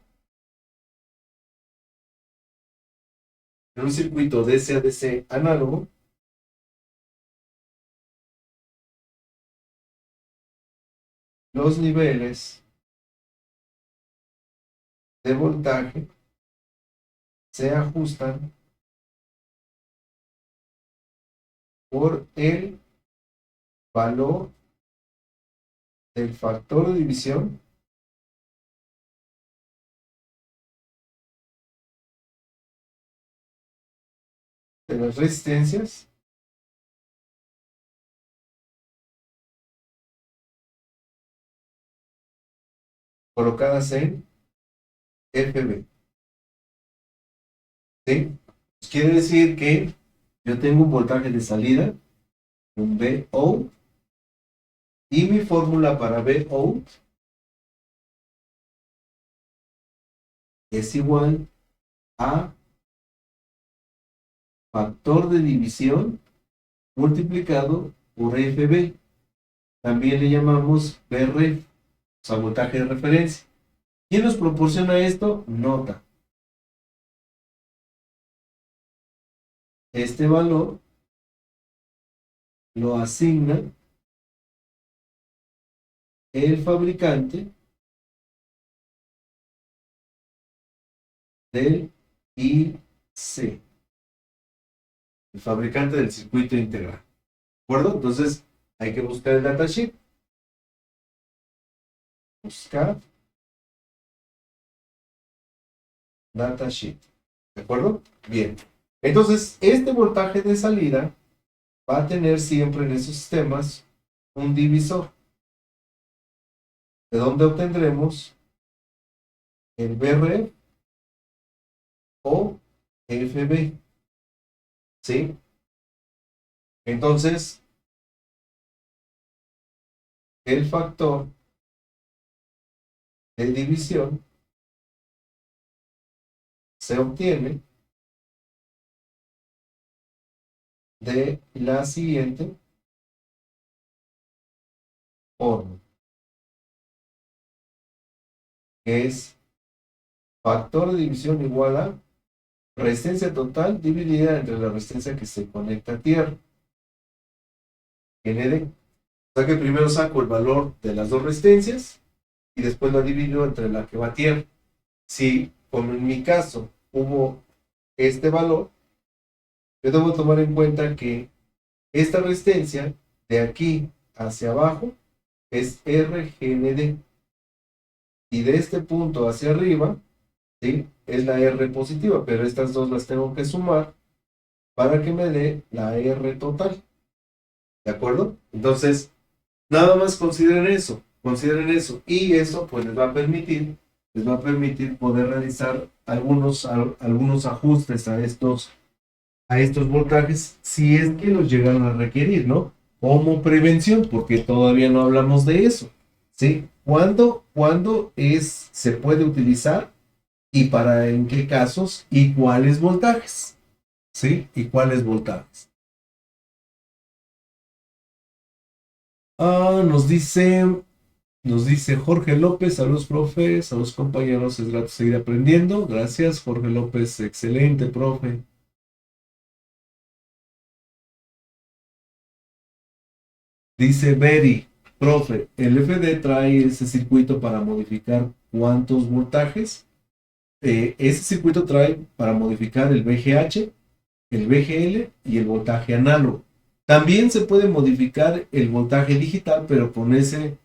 Speaker 1: en un circuito DC a DC análogo, los niveles de voltaje se ajustan por el valor del factor de división de las resistencias colocadas en FB. ¿Sí? Pues quiere decir que yo tengo un voltaje de salida, un VO, y mi fórmula para VO es igual a factor de división multiplicado por FB. También le llamamos VRF, o sea, voltaje de referencia. ¿Quién nos proporciona esto? Nota. Este valor lo asigna el fabricante del IC, el fabricante del circuito integral. ¿De acuerdo? Entonces hay que buscar el datasheet. Buscar datasheet. ¿De acuerdo? Bien. Entonces, este voltaje de salida va a tener siempre en esos sistemas un divisor, de donde obtendremos el VRF o FB. ¿Sí? Entonces, el factor de división se obtiene de la siguiente forma, que es factor de división igual a resistencia total dividida entre la resistencia que se conecta a tierra. ND. O sea que primero saco el valor de las dos resistencias y después la divido entre la que va a tierra. Si, como en mi caso, hubo este valor, yo debo tomar en cuenta que esta resistencia de aquí hacia abajo es RGND y de este punto hacia arriba, ¿sí?, es la R positiva, pero estas dos las tengo que sumar para que me dé la R total. ¿De acuerdo? Entonces, nada más consideren eso, y eso pues les va a permitir poder realizar algunos ajustes a estos voltajes si es que los llegan a requerir, ¿no? Como prevención, porque todavía no hablamos de eso, ¿sí? ¿Cuándo se puede utilizar y para en qué casos y cuáles voltajes? ¿Sí? ¿Y cuáles voltajes? Nos dice Nos dice Jorge López, saludos profe, saludos compañeros, es grato seguir aprendiendo. Gracias, Jorge López, excelente profe. Dice Betty, profe, el FD trae ese circuito para modificar cuántos voltajes. Ese circuito trae para modificar el VGH, el VGL y el voltaje análogo. También se puede modificar el voltaje digital, pero con ese,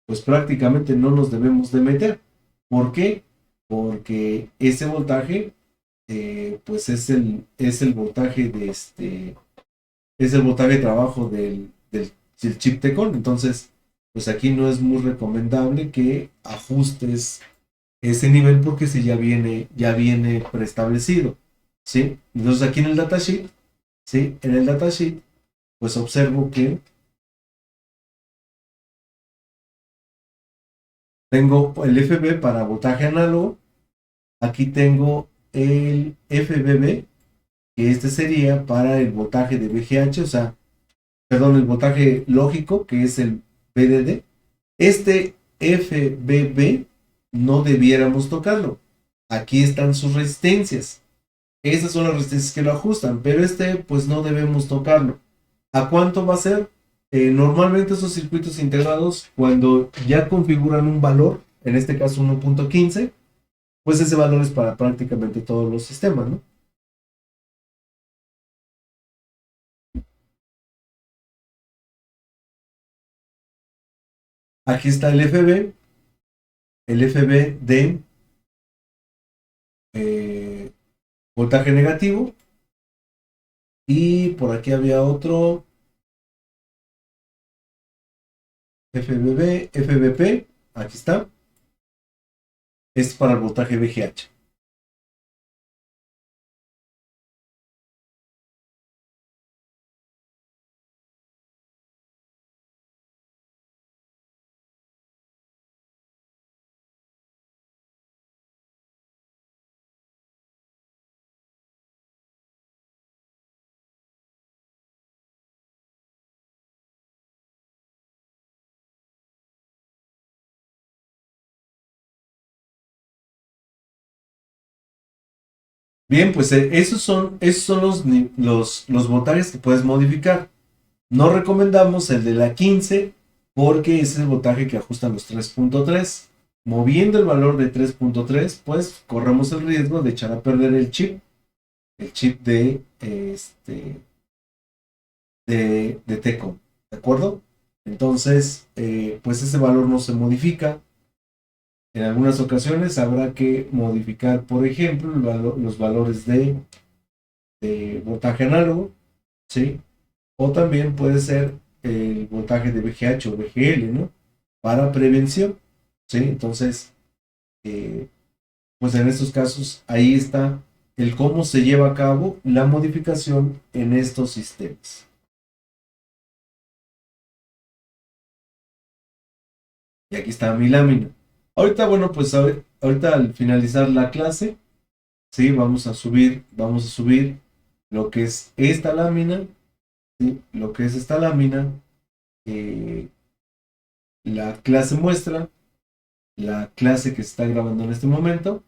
Speaker 1: pues prácticamente no nos debemos de meter. ¿Por qué? Porque ese voltaje, pues es el voltaje es el voltaje de trabajo del chip Tecon. Entonces, pues aquí no es muy recomendable que ajustes ese nivel porque si ya viene preestablecido, ¿sí? Entonces aquí en el datasheet, ¿sí? En el datasheet, pues observo que tengo el FB para voltaje análogo, aquí tengo el FBB, que este sería para el voltaje de VGH, o sea, perdón, el voltaje lógico, que es el VDD. Este FBB no debiéramos tocarlo. Aquí están sus resistencias. Esas son las resistencias que lo ajustan, pero pues no debemos tocarlo. ¿A cuánto va a ser? Normalmente esos circuitos integrados, cuando ya configuran un valor, en este caso 1.15, pues ese valor es para prácticamente todos los sistemas, ¿no? Aquí está el FB de eh, voltaje negativo, y por aquí había otro FBB, FBP, aquí está, es para el voltaje VGH. Bien, pues esos son los voltajes que puedes modificar. No recomendamos el de la 15 porque ese es el voltaje que ajustan los 3.3. Moviendo el valor de 3.3, pues corremos el riesgo de echar a perder el chip de Tecom, ¿de acuerdo? Entonces, pues ese valor no se modifica. En algunas ocasiones habrá que modificar, por ejemplo, los valores de voltaje análogo, ¿sí? O también puede ser el voltaje de VGH o VGL, ¿no? Para prevención, ¿sí? Entonces, eh, pues en estos casos, ahí está el cómo se lleva a cabo la modificación en estos sistemas. Y aquí está mi lámina. Ahorita, bueno, pues ahorita al finalizar la clase, ¿sí? Vamos a subir lo que es esta lámina, ¿sí? Lo que es esta lámina, eh, la clase muestra, la clase que se está grabando en este momento,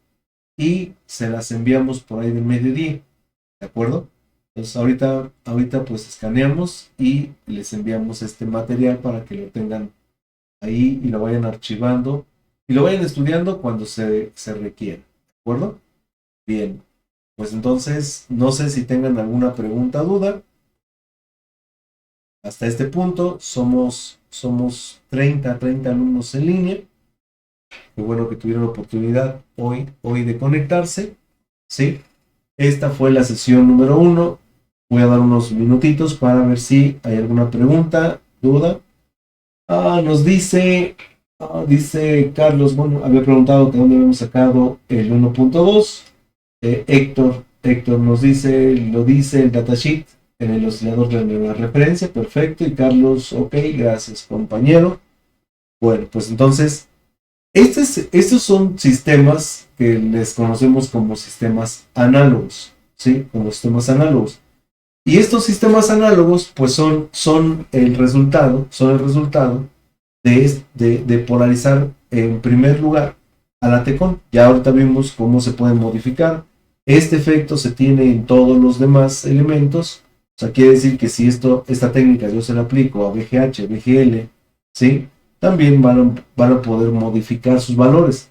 Speaker 1: y se las enviamos por ahí del mediodía, ¿de acuerdo? Entonces ahorita pues escaneamos y les enviamos este material para que lo tengan ahí y lo vayan archivando y lo vayan estudiando cuando se requiera, ¿de acuerdo? Bien, pues entonces no sé si tengan alguna pregunta o duda. Hasta este punto somos 30 alumnos en línea. Qué bueno que tuvieron la oportunidad hoy de conectarse, ¿sí? Esta fue la sesión número 1. Voy a dar unos minutitos para ver si hay alguna pregunta, duda. Dice Carlos, bueno, había preguntado de dónde habíamos sacado el 1.2. Héctor nos lo dice el datasheet en el oscilador de la referencia, perfecto. Y Carlos, ok, gracias compañero. Bueno, pues entonces, estos son sistemas que les conocemos como sistemas análogos, ¿sí? Como sistemas análogos. Y estos sistemas análogos, pues son el resultado de polarizar en primer lugar a la TECON. Ya ahorita vimos cómo se puede modificar. Este efecto se tiene en todos los demás elementos. O sea, quiere decir que si esta técnica yo se la aplico a VGH, VGL, ¿sí? También van a poder modificar sus valores.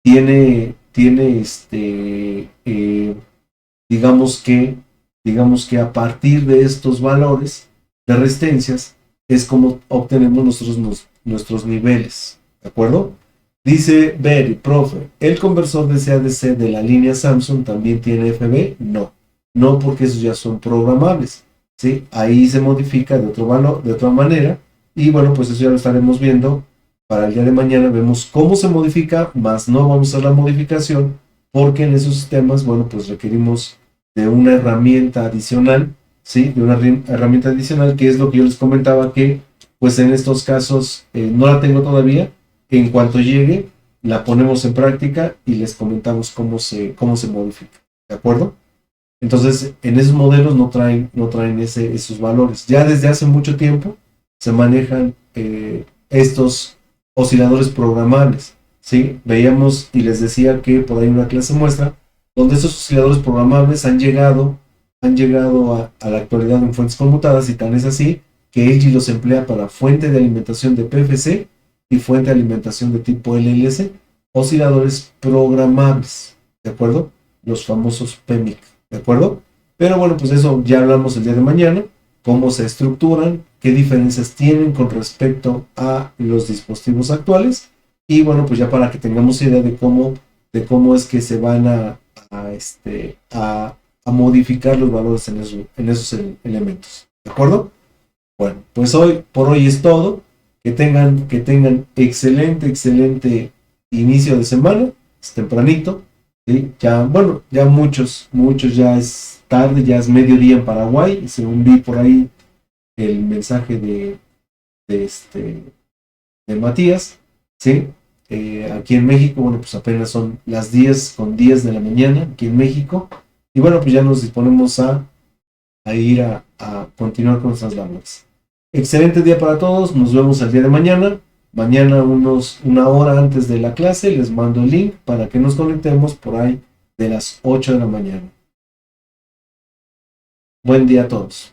Speaker 1: Tiene digamos que a partir de estos valores de resistencias es como obtenemos nuestros niveles, ¿de acuerdo? Dice Berry, profe, ¿el conversor de CADC de la línea Samsung también tiene FB? No, no, porque esos ya son programables, ¿sí? Ahí se modifica de otro valor, de otra manera, y bueno, pues eso ya lo estaremos viendo para el día de mañana. Vemos cómo se modifica, más no vamos a hacer la modificación, porque en esos sistemas, bueno, pues requerimos de una herramienta adicional, ¿sí? De una herramienta adicional, que es lo que yo les comentaba, que pues en estos casos no la tengo todavía. En cuanto llegue, la ponemos en práctica y les comentamos cómo se modifica, ¿de acuerdo? Entonces, en esos modelos no traen esos valores. Ya desde hace mucho tiempo se manejan estos osciladores programables, ¿sí? Veíamos y les decía que por ahí una clase muestra donde estos osciladores programables han llegado a la actualidad en fuentes conmutadas, y tan es así que LG los emplea para fuente de alimentación de PFC y fuente de alimentación de tipo LLC, osciladores programables, ¿de acuerdo? Los famosos PMIC, ¿de acuerdo? Pero bueno, pues eso ya hablamos el día de mañana, cómo se estructuran, qué diferencias tienen con respecto a los dispositivos actuales, y bueno, pues ya para que tengamos idea de cómo es que se van a modificar los valores en esos elementos, ¿de acuerdo? Bueno, pues por hoy es todo. Que tengan excelente inicio de semana, es tempranito, ¿sí? Ya, bueno, ya muchos ya es tarde, ya es mediodía en Paraguay, según vi por ahí el mensaje de Matías, ¿sí? Aquí en México, bueno, pues apenas son las 10:10 de la mañana, aquí en México, y bueno, pues ya nos disponemos a ir a continuar con nuestras labores. Excelente día para todos, nos vemos el día de mañana. Mañana una hora antes de la clase les mando el link para que nos conectemos por ahí de las 8 de la mañana. Buen día a todos.